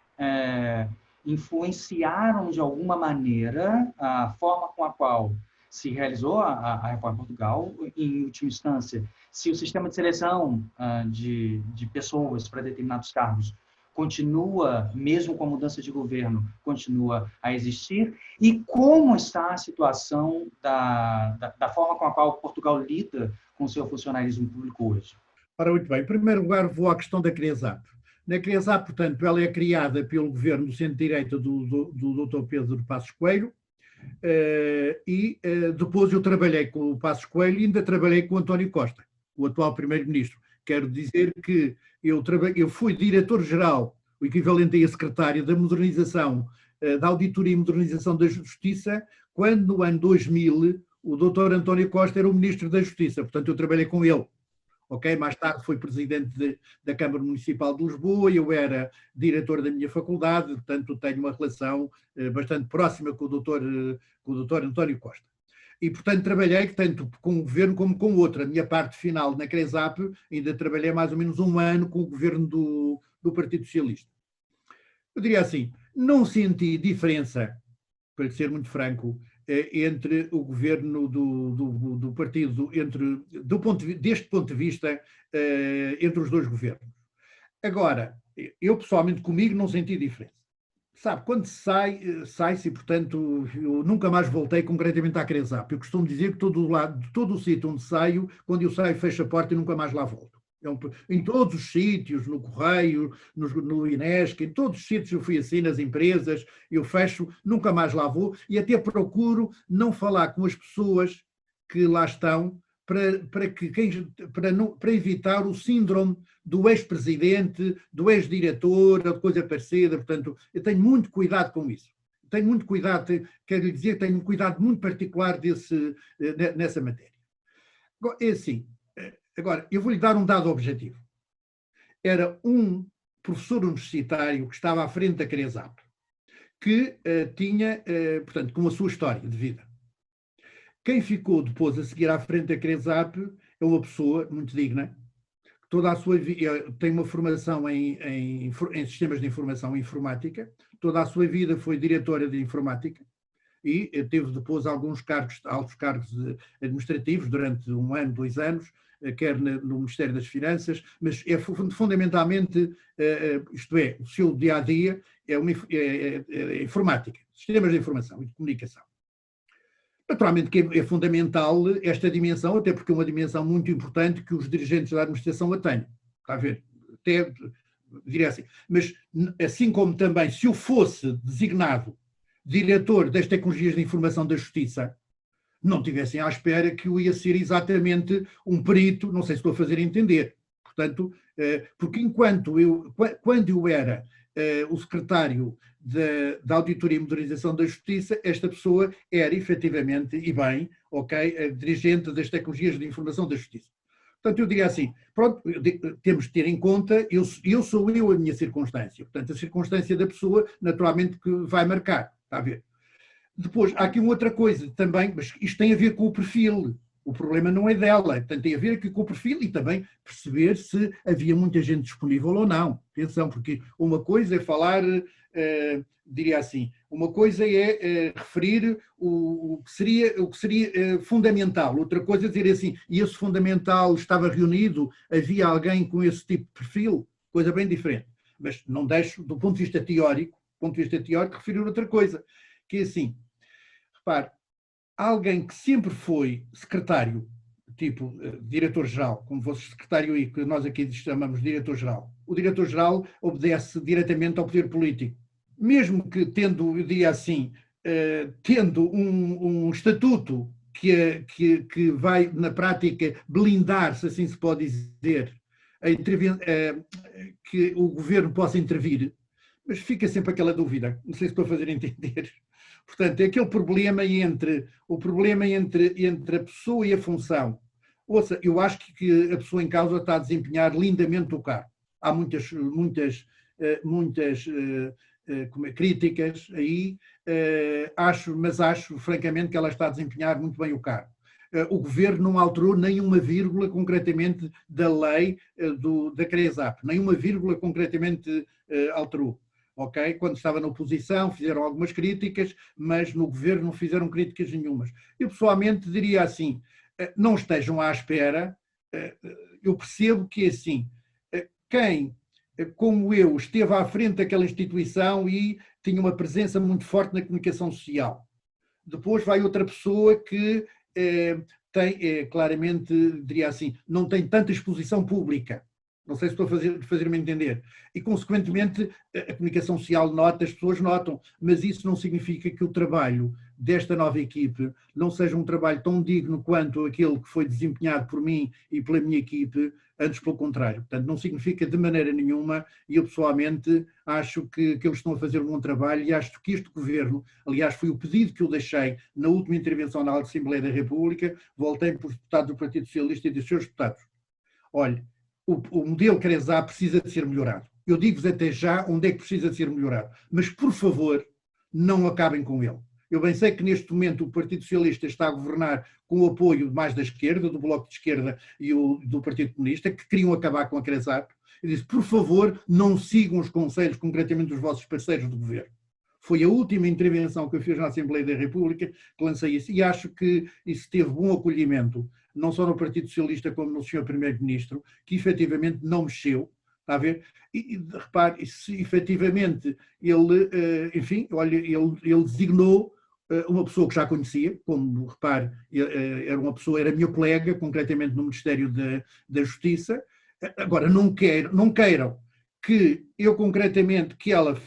influenciaram de alguma maneira a forma com a qual se realizou a reforma em Portugal, em última instância, se o sistema de seleção de pessoas para determinados cargos continua, mesmo com a mudança de governo, continua a existir, e como está a situação da forma com a qual Portugal lida com o seu funcionalismo público hoje? Ora, muito bem. Em primeiro lugar, vou à questão da CREASAP. Na CREASAP, portanto, ela é criada pelo governo do centro-direita do Dr. Pedro Passos Coelho, e depois eu trabalhei com o Passos Coelho e ainda trabalhei com o António Costa, o atual primeiro-ministro. Quero dizer que eu fui diretor-geral, o equivalente a secretário da modernização, da auditoria e modernização da Justiça, quando no ano 2000 o Dr. António Costa era o ministro da Justiça, portanto eu trabalhei com ele. Okay? Mais tarde foi presidente da Câmara Municipal de Lisboa, eu era diretor da minha faculdade, portanto tenho uma relação bastante próxima com o Dr. António Costa. E, portanto, trabalhei tanto com o governo como com o outro. A minha parte final na CRESAP, ainda trabalhei mais ou menos um ano com o governo do Partido Socialista. Eu diria assim, não senti diferença, para ser muito franco, entre o governo do partido, deste ponto de vista, entre os dois governos. Agora, eu pessoalmente comigo não senti diferença. Sabe, quando sai-se, portanto, eu nunca mais voltei concretamente à CRESAP. Eu costumo dizer que todo o sítio onde saio, quando eu saio, fecho a porta e nunca mais lá volto. Em todos os sítios, no Correio, no Inesc, em todos os sítios eu fui assim, nas empresas, eu fecho, nunca mais lá vou e até procuro não falar com as pessoas que lá estão para evitar o síndrome do ex-presidente, do ex-diretor, ou de coisa parecida. Portanto, eu tenho muito cuidado com isso. Tenho muito cuidado, quero lhe dizer, tenho um cuidado muito particular nessa matéria. É assim, agora, eu vou-lhe dar um dado objetivo. Era um professor universitário que estava à frente da CRESAP, que tinha, portanto, com a sua história de vida. Quem ficou depois a seguir à frente da CRESAP é uma pessoa muito digna, toda a sua vida tem uma formação em sistemas de informação e informática, toda a sua vida foi diretora de informática e teve depois alguns altos cargos administrativos durante 1 ano, 2 anos, quer no Ministério das Finanças, mas fundamentalmente, isto é, o seu dia-a-dia é informática, sistemas de informação e de comunicação. Naturalmente que é fundamental esta dimensão, até porque é uma dimensão muito importante que os dirigentes da administração a têm. Está a ver? Até, diria assim. Mas, assim como também, se eu fosse designado diretor das tecnologias de informação da Justiça, não tivessem à espera que eu ia ser exatamente um perito, não sei se estou a fazer entender. Portanto, porque quando eu era o secretário da Auditoria e Modernização da Justiça, esta pessoa era efetivamente, e bem, a dirigente das tecnologias de informação da Justiça. Portanto, eu diria assim, pronto, temos de ter em conta, sou eu a minha circunstância. Portanto, a circunstância da pessoa, naturalmente, que vai marcar, está a ver? Depois, há aqui uma outra coisa também, mas isto tem a ver com o perfil. O problema não é dela, portanto, tem a ver aqui com o perfil e também perceber se havia muita gente disponível ou não. Atenção, porque uma coisa é falar, diria assim, uma coisa é referir o que seria fundamental, outra coisa é dizer assim, e esse fundamental estava reunido, havia alguém com esse tipo de perfil, coisa bem diferente. Mas não deixo, do ponto de vista teórico, referir outra coisa, que é assim, repare, alguém que sempre foi secretário, tipo diretor-geral, como fosse secretário aí, que nós aqui chamamos diretor-geral. O diretor-geral obedece diretamente ao poder político. Mesmo que tendo, eu diria assim, tendo um estatuto que vai, na prática, blindar, se assim se pode dizer, que o governo possa intervir, mas fica sempre aquela dúvida, não sei se estou a fazer entender. Portanto, é aquele problema entre a pessoa e a função. Ouça, eu acho que a pessoa em causa está a desempenhar lindamente o cargo. Há muitas críticas aí, mas acho francamente que ela está a desempenhar muito bem o cargo. O governo não alterou nenhuma vírgula concretamente da lei da CRESAP, nenhuma vírgula concretamente alterou. Ok? Quando estava na oposição fizeram algumas críticas, mas no governo não fizeram críticas nenhumas. Eu pessoalmente diria assim, não estejam à espera, eu percebo que assim, quem, como eu, esteve à frente daquela instituição e tinha uma presença muito forte na comunicação social. Depois vai outra pessoa que tem, claramente, diria assim, não tem tanta exposição pública. Não sei se estou a fazer-me entender. E, consequentemente, a comunicação social nota, as pessoas notam, mas isso não significa que o trabalho desta nova equipe não seja um trabalho tão digno quanto aquele que foi desempenhado por mim e pela minha equipe, antes pelo contrário. Portanto, não significa de maneira nenhuma, e eu pessoalmente acho que eles estão a fazer um bom trabalho e acho que este governo, aliás, foi o pedido que eu deixei na última intervenção na Assembleia da República, voltei para os deputados do Partido Socialista e dos seus deputados. Olha, o modelo CRESAP precisa de ser melhorado. Eu digo-vos até já onde é que precisa de ser melhorado. Mas, por favor, não acabem com ele. Eu bem sei que neste momento o Partido Socialista está a governar com o apoio mais da esquerda, do Bloco de Esquerda e do Partido Comunista, que queriam acabar com a CRESAP. Eu disse, por favor, não sigam os conselhos, concretamente dos vossos parceiros do governo. Foi a última intervenção que eu fiz na Assembleia da República que lancei isso. E acho que isso teve bom acolhimento, não só no Partido Socialista como no Sr. Primeiro-Ministro, que efetivamente não mexeu. Está a ver? E repare, se efetivamente ele, enfim, olha, ele designou uma pessoa que já conhecia, como, repare, era uma pessoa, era meu colega, concretamente no Ministério da Justiça. Agora, não queiram que eu, concretamente, que ela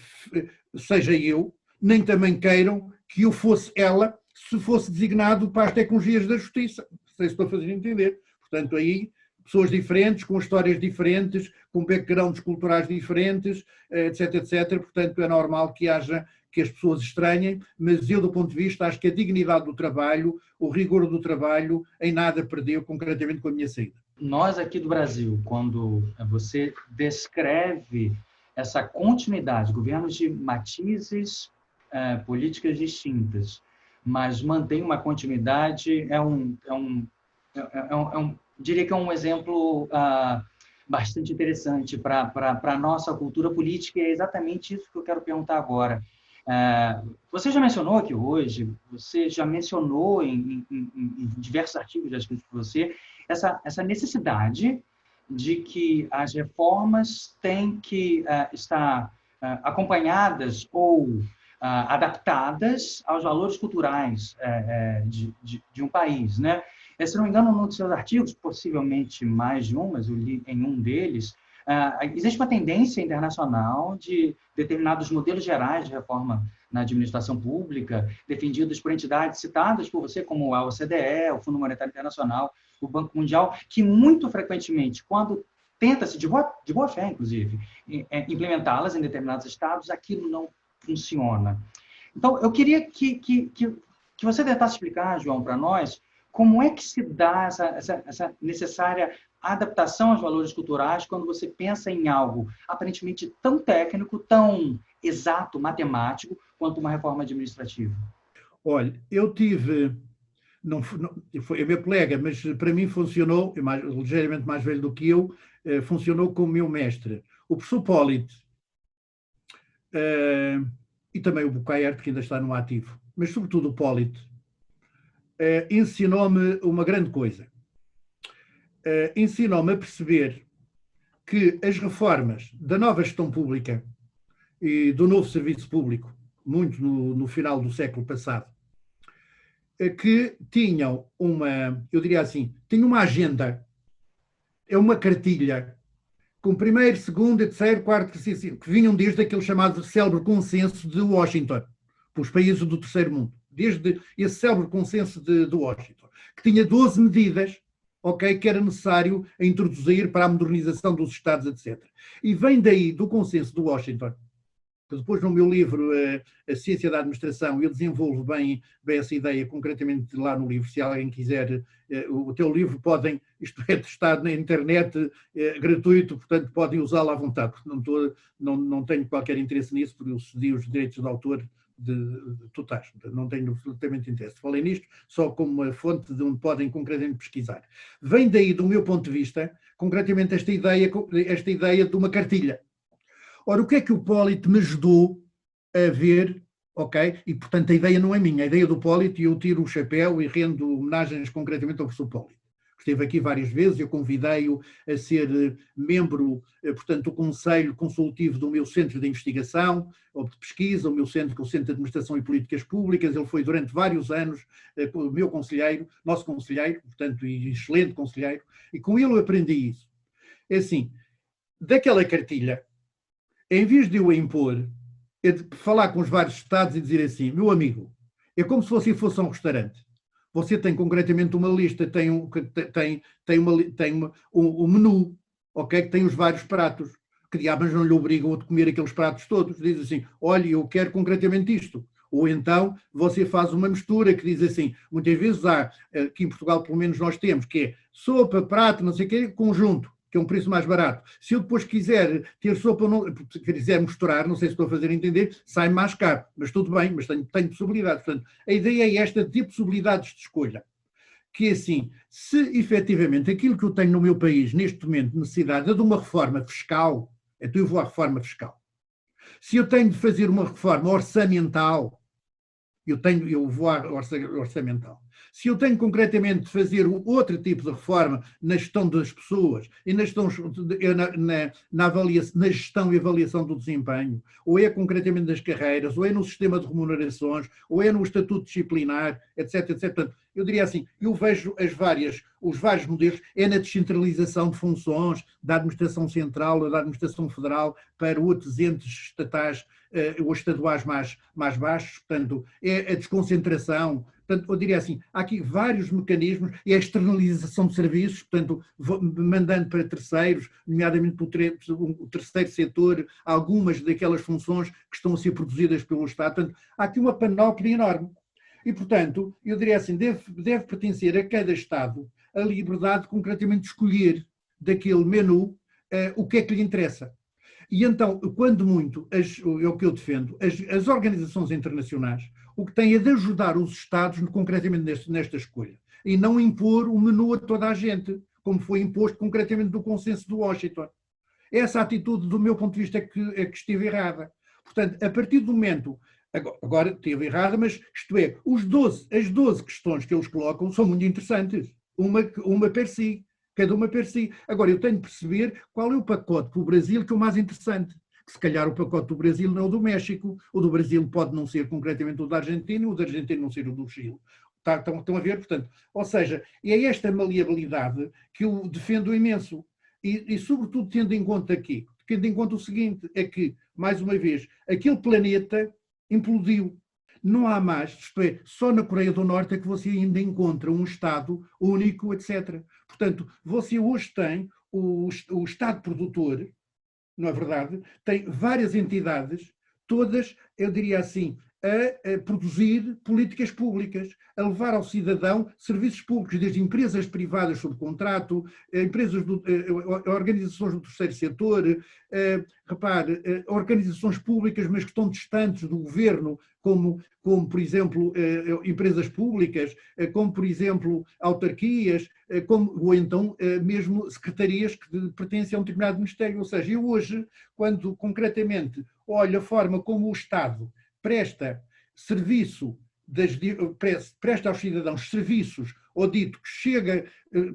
seja eu, nem também queiram que eu fosse ela, se fosse designado para as tecnologias da justiça. Não sei se estou a fazer entender. Portanto, aí, pessoas diferentes, com histórias diferentes, com backgrounds culturais diferentes, etc, etc. Portanto, é normal que as pessoas estranhem, mas eu, do ponto de vista, acho que a dignidade do trabalho, o rigor do trabalho, em nada perdeu, concretamente com a minha saída. Nós aqui do Brasil, quando você descreve essa continuidade, governos de matizes políticas distintas, mas mantém uma continuidade, diria que é um exemplo bastante interessante para a nossa cultura política, e é exatamente isso que eu quero perguntar agora. Você já mencionou aqui hoje, você já mencionou em diversos artigos já escritos por você, essa necessidade de que as reformas têm que estar acompanhadas ou adaptadas aos valores culturais de um país, né? Se não me engano, num dos seus artigos, possivelmente mais de um, mas eu li em um deles, existe uma tendência internacional de determinados modelos gerais de reforma na administração pública, defendidos por entidades citadas por você, como a OCDE, o Fundo Monetário Internacional, o Banco Mundial, que muito frequentemente, quando tenta-se, de boa fé, inclusive, implementá-las em determinados estados, aquilo não funciona. Então, eu queria que você tentasse explicar, João, para nós, como é que se dá essa necessária adaptação aos valores culturais quando você pensa em algo aparentemente tão técnico, tão exato, matemático, quanto uma reforma administrativa? Olha, eu tive... foi a meu colega, mas para mim funcionou, ligeiramente mais velho do que eu, funcionou como meu mestre. O professor Pollitt, e também o Bucaert, que ainda está no ativo, mas sobretudo o Pollitt, ensinou-me uma grande coisa. Ensinou-me a perceber que as reformas da nova gestão pública e do novo serviço público, muito no final do século passado, que tinham eu diria assim, tinham uma agenda, uma cartilha, com primeiro, segundo, terceiro, quarto, terceiro, que vinham desde aquele chamado célebre consenso de Washington, para os países do terceiro mundo, desde esse célebre consenso de Washington, que tinha 12 medidas, que era necessário introduzir para a modernização dos Estados, etc. E vem daí, do consenso de Washington, que depois no meu livro, A Ciência da Administração, eu desenvolvo bem essa ideia, concretamente lá no livro. Se alguém quiser, o teu livro isto é testado na internet, gratuito, portanto podem usá-lo à vontade, porque não tenho qualquer interesse nisso, porque eu cedi os direitos de autor totais, não tenho absolutamente interesse. Falei nisto só como uma fonte de onde podem concretamente pesquisar. Vem daí, do meu ponto de vista, concretamente esta ideia de uma cartilha. Ora, o que é que o Pollitt me ajudou a ver, E, portanto, a ideia não é minha, a ideia do Pollitt, e eu tiro o chapéu e rendo homenagens concretamente ao professor Pollitt. Esteve aqui várias vezes, eu convidei-o a ser membro, portanto, do Conselho Consultivo do meu Centro de Investigação, ou de Pesquisa, o Centro de Administração e Políticas Públicas. Ele foi durante vários anos o meu conselheiro, nosso conselheiro, portanto, excelente conselheiro, e com ele eu aprendi isso. É assim, daquela cartilha, em vez de eu a impor, é de falar com os vários estados e dizer assim, meu amigo, é como se você fosse a um restaurante. Você tem concretamente uma lista, tem um menu, que tem os vários pratos, que diabos não lhe obrigam a comer aqueles pratos todos. Diz assim, olha, eu quero concretamente isto. Ou então você faz uma mistura que diz assim, muitas vezes há, aqui em Portugal pelo menos nós temos, que é sopa, prato, não sei o quê, conjunto, que que é um preço mais barato. Se eu depois quiser ter sopa, não, quiser misturar, não sei se estou a fazer entender, sai mais caro, mas tudo bem, mas tenho possibilidades. Portanto, a ideia é esta de ter possibilidades de escolha. Que é assim, se efetivamente aquilo que eu tenho no meu país, neste momento, necessidade é de uma reforma fiscal, então eu vou à reforma fiscal. Se eu tenho de fazer uma reforma orçamental, eu vou à orçamental. Se eu tenho concretamente de fazer outro tipo de reforma na gestão das pessoas e na gestão e avaliação do desempenho, ou é concretamente das carreiras, ou é no sistema de remunerações, ou é no estatuto disciplinar, etc, etc. Portanto, eu diria assim, eu vejo os vários modelos, é na descentralização de funções da administração central ou da administração federal para outros entes estatais ou estaduais mais baixos, portanto, é a desconcentração. Portanto, eu diria assim, há aqui vários mecanismos, é a externalização de serviços, portanto, mandando para terceiros, nomeadamente o terceiro setor, algumas daquelas funções que estão a ser produzidas pelo Estado. Portanto, há aqui uma panóplia enorme. E, portanto, eu diria assim, deve pertencer a cada Estado a liberdade concretamente de escolher daquele menu o que é que lhe interessa. E então, quando muito, é o que eu defendo, as organizações internacionais, o que têm é de ajudar os Estados concretamente nesta escolha, e não impor o menu a toda a gente, como foi imposto concretamente do consenso de Washington. Essa atitude, do meu ponto de vista, é que esteve errada. Portanto, a partir do momento, agora esteve errada, mas isto é, as 12 questões que eles colocam são muito interessantes, uma per si. Cada uma per si. Agora, eu tenho de perceber qual é o pacote para o Brasil que é o mais interessante. Que se calhar o pacote do Brasil não é o do México, o do Brasil pode não ser concretamente o da Argentina, o da Argentina não ser o do Chile. Estão a ver? Portanto, ou seja, é esta maleabilidade que eu defendo imenso. E sobretudo, tendo em conta o seguinte, é que, mais uma vez, aquele planeta implodiu. Não há mais, isto é, só na Coreia do Norte é que você ainda encontra um Estado único, etc. Portanto, você hoje tem o Estado produtor, não é verdade? Tem várias entidades, todas, eu diria assim, a produzir políticas públicas, a levar ao cidadão serviços públicos, desde empresas privadas sob contrato, organizações do terceiro setor, organizações públicas, mas que estão distantes do governo, como por exemplo, empresas públicas, como, por exemplo, autarquias, ou então mesmo secretarias que pertencem a um determinado ministério. Ou seja, eu hoje, quando concretamente olho a forma como o Estado presta serviço, presta aos cidadãos serviços, ou dito que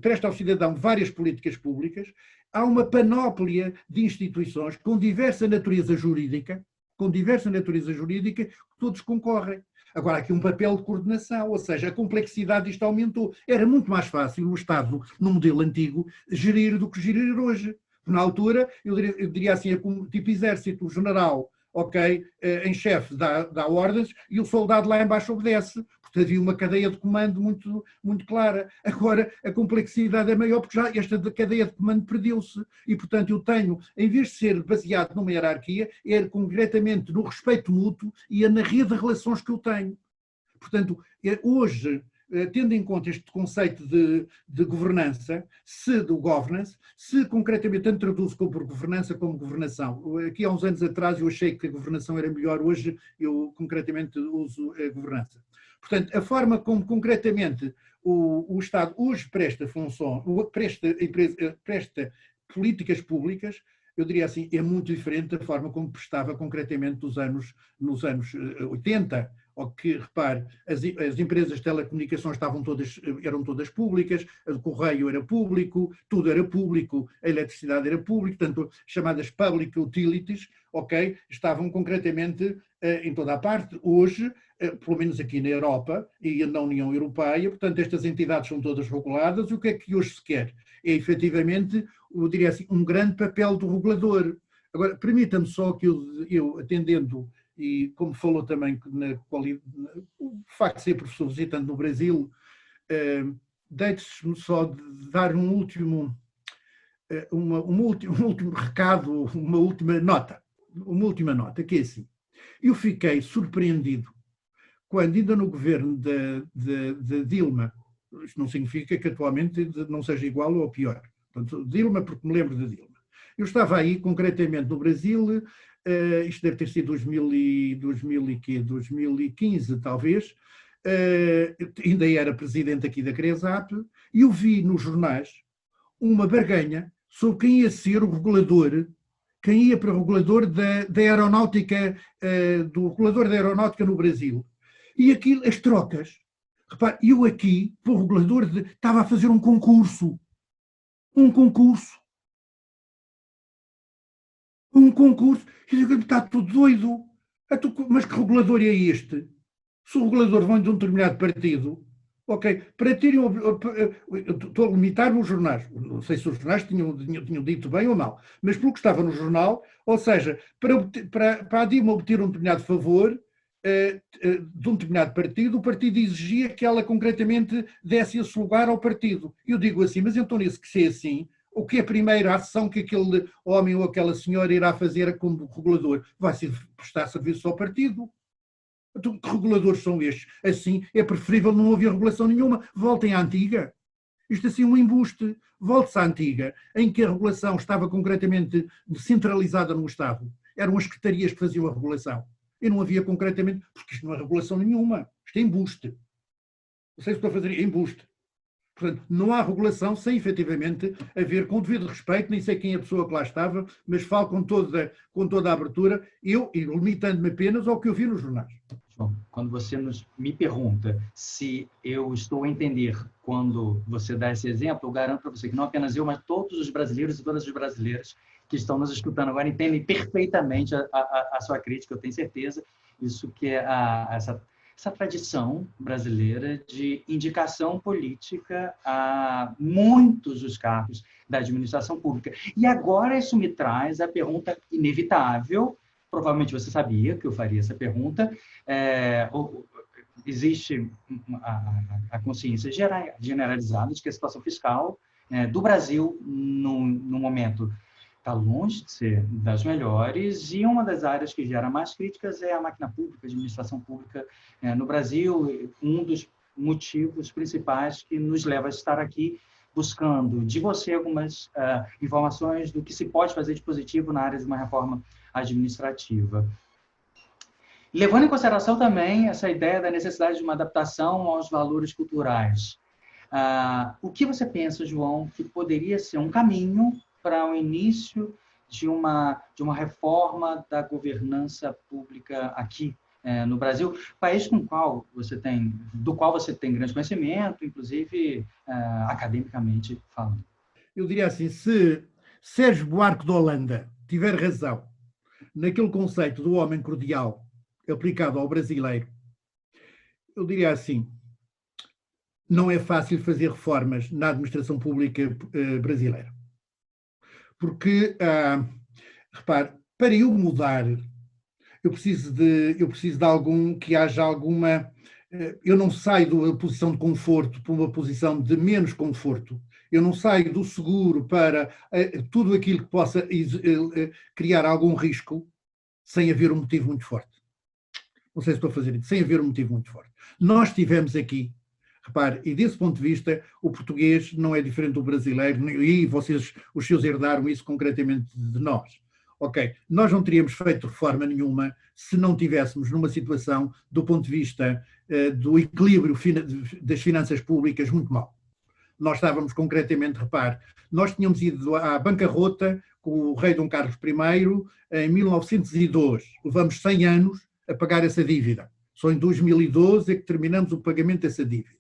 presta ao cidadão várias políticas públicas, há uma panóplia de instituições com diversa natureza jurídica, que todos concorrem. Agora, há aqui um papel de coordenação, ou seja, a complexidade disto aumentou. Era muito mais fácil o Estado, no modelo antigo, gerir do que gerir hoje. Na altura, eu diria assim, é como tipo exército, o general, ok, em chefe dá ordens e o soldado lá embaixo obedece. Portanto, havia uma cadeia de comando muito, muito clara. Agora, a complexidade é maior porque já esta cadeia de comando perdeu-se. E, portanto, eu tenho, em vez de ser baseado numa hierarquia, é concretamente no respeito mútuo e na rede de relações que eu tenho. Portanto, hoje, tendo em conta este conceito de governança, do governance, se concretamente tanto traduzo por governança como governação. Aqui há uns anos atrás eu achei que a governação era melhor, hoje eu concretamente uso a governança. Portanto, a forma como concretamente o Estado hoje presta políticas públicas, eu diria assim, é muito diferente da forma como prestava concretamente nos anos 80, ou que, repare, as empresas de telecomunicações eram todas públicas, o correio era público, tudo era público, a eletricidade era pública, portanto, chamadas public utilities, ok, estavam concretamente em toda a parte. Hoje, pelo menos aqui na Europa e na União Europeia, portanto, estas entidades são todas reguladas. O que é que hoje se quer? É, efetivamente, eu diria assim, um grande papel do regulador. Agora, permita-me só que eu atendendo, e como falou também o facto de ser professor visitante no Brasil, deixe-me só dar um último recado, uma última nota, que é assim. Eu fiquei surpreendido quando, ainda no governo de Dilma, isto não significa que atualmente não seja igual ou pior, Portanto, Dilma, porque me lembro de Dilma. Eu estava aí, concretamente, no Brasil, isto deve ter sido 2015, talvez, ainda era presidente aqui da CRESAP, e eu vi nos jornais uma barganha sobre quem ia ser o regulador, quem ia para o regulador da aeronáutica, do regulador da aeronáutica no Brasil. E aquilo, as trocas. Repare, eu aqui, para o regulador, estava a fazer um concurso. Um concurso. E digo, está tudo doido. Mas que regulador é este? Se o regulador vem de um determinado partido, ok, para terem. Estou a limitar-me os jornais. Não sei se os jornais tinham dito bem ou mal, mas pelo que estava no jornal, ou seja, para a Dilma obter um determinado favor de um determinado partido, o partido exigia que ela concretamente desse esse lugar ao partido. Eu digo assim, mas então, nesse que ser assim, o que é a primeira ação que aquele homem ou aquela senhora irá fazer como regulador? Vai ser prestar serviço ao partido. Então, que reguladores são estes? Assim, é preferível não haver regulação nenhuma. Voltem à antiga. Isto assim é um embuste. Volte-se à antiga, em que a regulação estava concretamente centralizada no Estado. Eram as secretarias que faziam a regulação. E não havia concretamente, porque isto não é regulação nenhuma. Isto é embuste. Não sei se estou a fazer embuste. Portanto, não há regulação sem efetivamente haver, com o devido respeito, nem sei quem é a pessoa que lá estava, mas falo com toda a abertura, eu, limitando-me apenas ao que eu vi nos jornais. João, quando você me pergunta se eu estou a entender quando você dá esse exemplo, eu garanto para você que não apenas eu, mas todos os brasileiros e todas as brasileiras que estão nos escutando agora entendem perfeitamente a sua crítica, eu tenho certeza. Isso que é essa tradição brasileira de indicação política a muitos dos cargos da administração pública. E agora isso me traz a pergunta inevitável, provavelmente você sabia que eu faria essa pergunta, existe a consciência generalizada de que a situação fiscal do Brasil, no momento, está longe de ser das melhores, e uma das áreas que gera mais críticas é a máquina pública, a administração pública no Brasil, um dos motivos principais que nos leva a estar aqui buscando de você algumas informações do que se pode fazer de positivo na área de uma reforma administrativa. Levando em consideração também essa ideia da necessidade de uma adaptação aos valores culturais. O que você pensa, João, que poderia ser um caminho para o início de uma reforma da governança pública aqui no Brasil, país do qual você tem grande conhecimento, inclusive academicamente falando? Eu diria assim, se Sérgio Buarque de Holanda tiver razão naquele conceito do homem cordial aplicado ao brasileiro, eu diria assim, não é fácil fazer reformas na administração pública brasileira. Porque, repare, para eu mudar, eu preciso de algum que haja alguma... Eu não saio da posição de conforto para uma posição de menos conforto. Eu não saio do seguro para tudo aquilo que possa criar algum risco sem haver um motivo muito forte. Não sei se estou a fazer isso, sem haver um motivo muito forte. Nós tivemos aqui, repare, e desse ponto de vista, o português não é diferente do brasileiro, e vocês, os seus, herdaram isso concretamente de nós. Ok, nós não teríamos feito reforma nenhuma se não tivéssemos numa situação, do ponto de vista do equilíbrio das finanças públicas, muito mal. Nós estávamos concretamente, repare, nós tínhamos ido à bancarrota com o rei Dom Carlos I em 1902. Levamos 100 anos a pagar essa dívida. Só em 2012 é que terminamos o pagamento dessa dívida.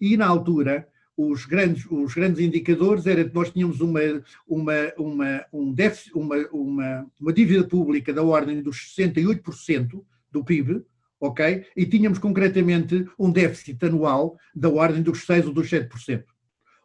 E, na altura, os grandes indicadores era que nós tínhamos um déficit, uma dívida pública da ordem dos 68% do PIB, ok? E tínhamos concretamente um déficit anual da ordem dos 6% ou dos 7%.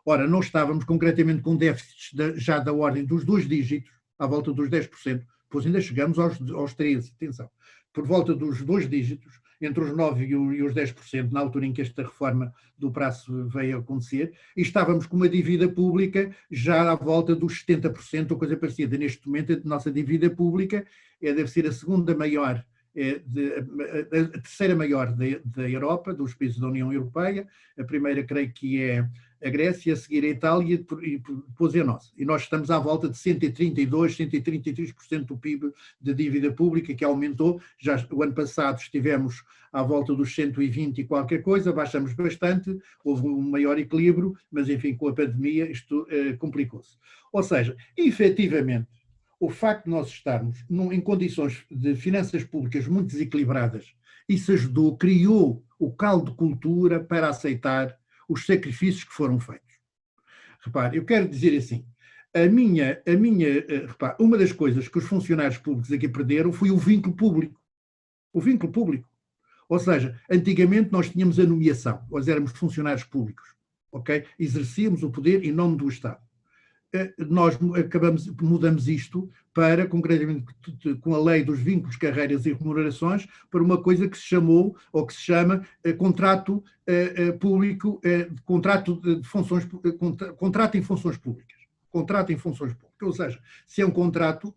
Ora, nós estávamos concretamente com déficits já da ordem dos 2 dígitos, à volta dos 10%, depois ainda chegamos aos 13%, atenção. Por volta dos 2 dígitos, entre os 9% e os 10%, na altura em que esta reforma do prazo veio a acontecer, e estávamos com uma dívida pública já à volta dos 70%, ou coisa parecida. Neste momento, a nossa dívida pública deve ser a segunda maior, a terceira maior da Europa, dos países da União Europeia. A primeira, creio que é a Grécia, a seguir a Itália e depois a nossa. E nós estamos à volta de 132, 133% do PIB de dívida pública, que aumentou. Já o ano passado estivemos à volta dos 120 e qualquer coisa, baixamos bastante, houve um maior equilíbrio, mas enfim, com a pandemia isto complicou-se. Ou seja, efetivamente, o facto de nós estarmos em condições de finanças públicas muito desequilibradas, isso ajudou, criou o caldo de cultura para aceitar os sacrifícios que foram feitos. Repare, eu quero dizer assim, repare, uma das coisas que os funcionários públicos aqui perderam foi o vínculo público. O vínculo público. Ou seja, antigamente nós tínhamos a nomeação, nós éramos funcionários públicos, ok? Exercíamos o poder em nome do Estado. Nós mudamos isto para, concretamente, com a lei dos vínculos, carreiras e remunerações, para uma coisa que se chamou, ou que se chama, contrato público, contrato de funções, contrato em funções públicas. Contrato em funções públicas. Ou seja, se é um contrato,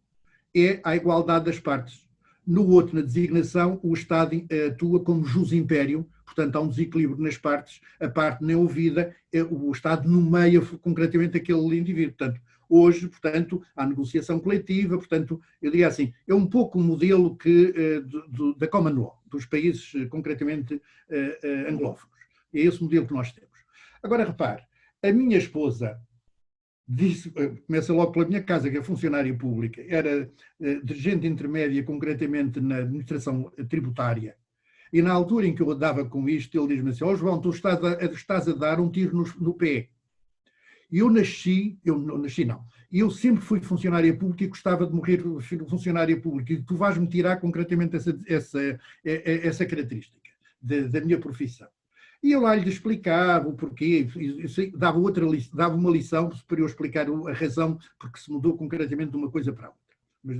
é a igualdade das partes. No outro, na designação, o Estado atua como jus imperium, portanto há um desequilíbrio nas partes, a parte nem ouvida, o Estado nomeia concretamente aquele indivíduo. Portanto, hoje, portanto, há negociação coletiva, portanto, eu diria assim, é um pouco o modelo da Common Law, dos países concretamente anglófonos. É esse o modelo que nós temos. Agora, repare, a minha esposa começa logo pela minha casa, que é funcionária pública, era dirigente intermédia, concretamente na administração tributária, e na altura em que eu andava com isto, ele diz-me assim, João, tu estás a dar um tiro no pé. E eu sempre fui funcionária pública e gostava de morrer funcionária pública, e tu vais-me tirar concretamente essa característica da minha profissão. E eu lá lhe explicava o porquê, dava uma lição para eu explicar a razão porque se mudou concretamente de uma coisa para outra. Mas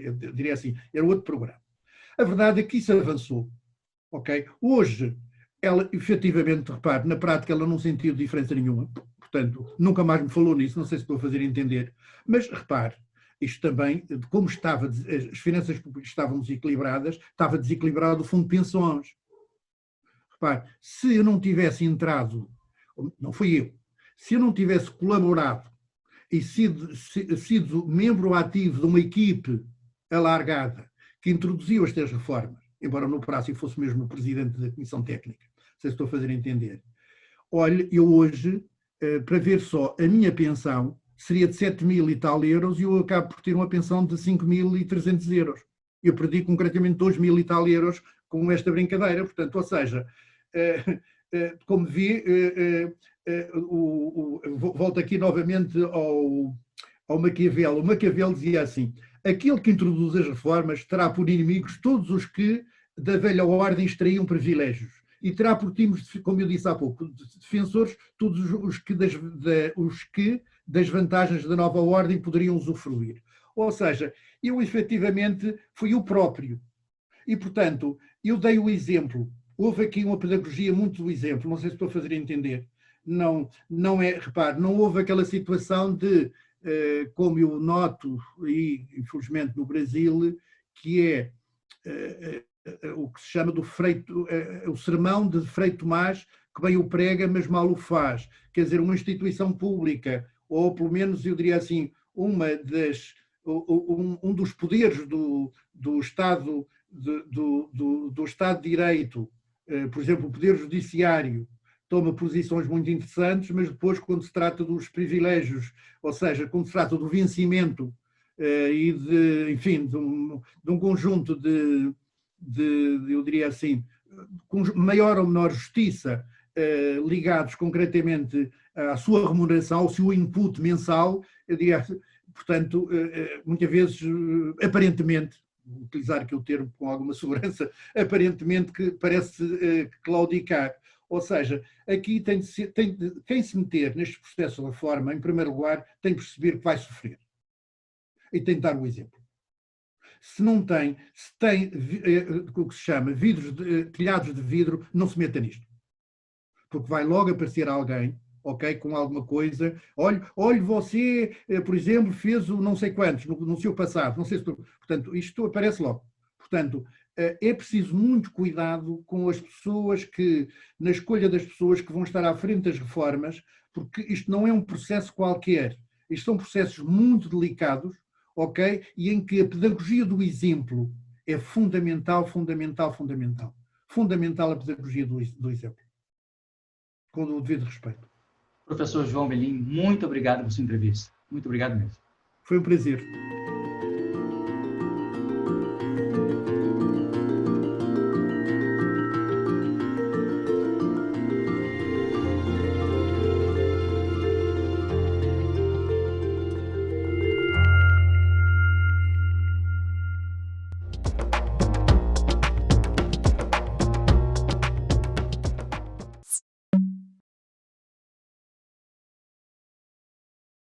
eu diria assim, era outro programa. A verdade é que isso avançou. Okay? Hoje, ela efetivamente, repare, na prática ela não sentiu diferença nenhuma, portanto, nunca mais me falou nisso, não sei se estou a fazer entender, mas repare, isto também, como as finanças públicas estavam desequilibradas, estava desequilibrado o fundo de pensões. Repare, se eu não tivesse entrado, não fui eu, se eu não tivesse colaborado e sido membro ativo de uma equipe alargada que introduziu estas reformas, embora no prazo eu fosse mesmo o presidente da Comissão Técnica, não sei se estou a fazer entender. Olha, eu hoje, para ver só, a minha pensão seria de 7.000 e tal euros e eu acabo por ter uma pensão de 5.300 euros. Eu perdi concretamente 2.000 e tal euros com esta brincadeira, portanto, ou seja, como vi, volto aqui novamente ao Maquiavel. O Maquiavel dizia assim, aquele que introduz as reformas terá por inimigos todos os que da velha ordem extraíam privilégios e terá por timos, como eu disse há pouco, defensores todos os que das vantagens da nova ordem poderiam usufruir. Ou seja, eu efetivamente fui o próprio e, portanto, eu dei o exemplo. Houve aqui uma pedagogia muito do exemplo, não sei se estou a fazer entender. Não é, repare, não houve aquela situação de, como eu noto, e infelizmente no Brasil, que é o que se chama do o sermão de Frei Tomás, que bem o prega, mas mal o faz. Quer dizer, uma instituição pública, ou pelo menos eu diria assim, um dos poderes do Estado, do Estado de Direito, por exemplo, o Poder Judiciário, toma posições muito interessantes, mas depois, quando se trata dos privilégios, ou seja, quando se trata do vencimento e enfim, de um conjunto eu diria assim, com maior ou menor justiça, ligados concretamente à sua remuneração, ao seu input mensal, eu diria, portanto, muitas vezes, aparentemente, utilizar aqui o termo com alguma segurança, aparentemente que parece claudicar. Ou seja, aqui quem se meter neste processo de reforma, em primeiro lugar, tem que perceber que vai sofrer. E tem que dar o exemplo. Se tem o que se chama telhados de vidro, não se meta nisto. Porque vai logo aparecer alguém, ok, com alguma coisa, olhe você, por exemplo, fez o não sei quantos no seu passado, não sei se portanto, isto aparece logo. Portanto, é preciso muito cuidado com as pessoas na escolha das pessoas que vão estar à frente das reformas, porque isto não é um processo qualquer. Isto são processos muito delicados, ok? E em que a pedagogia do exemplo é fundamental, fundamental, fundamental. Fundamental a pedagogia do exemplo. Com o devido respeito. Professor João Melim, muito obrigado por sua entrevista. Muito obrigado mesmo. Foi um prazer.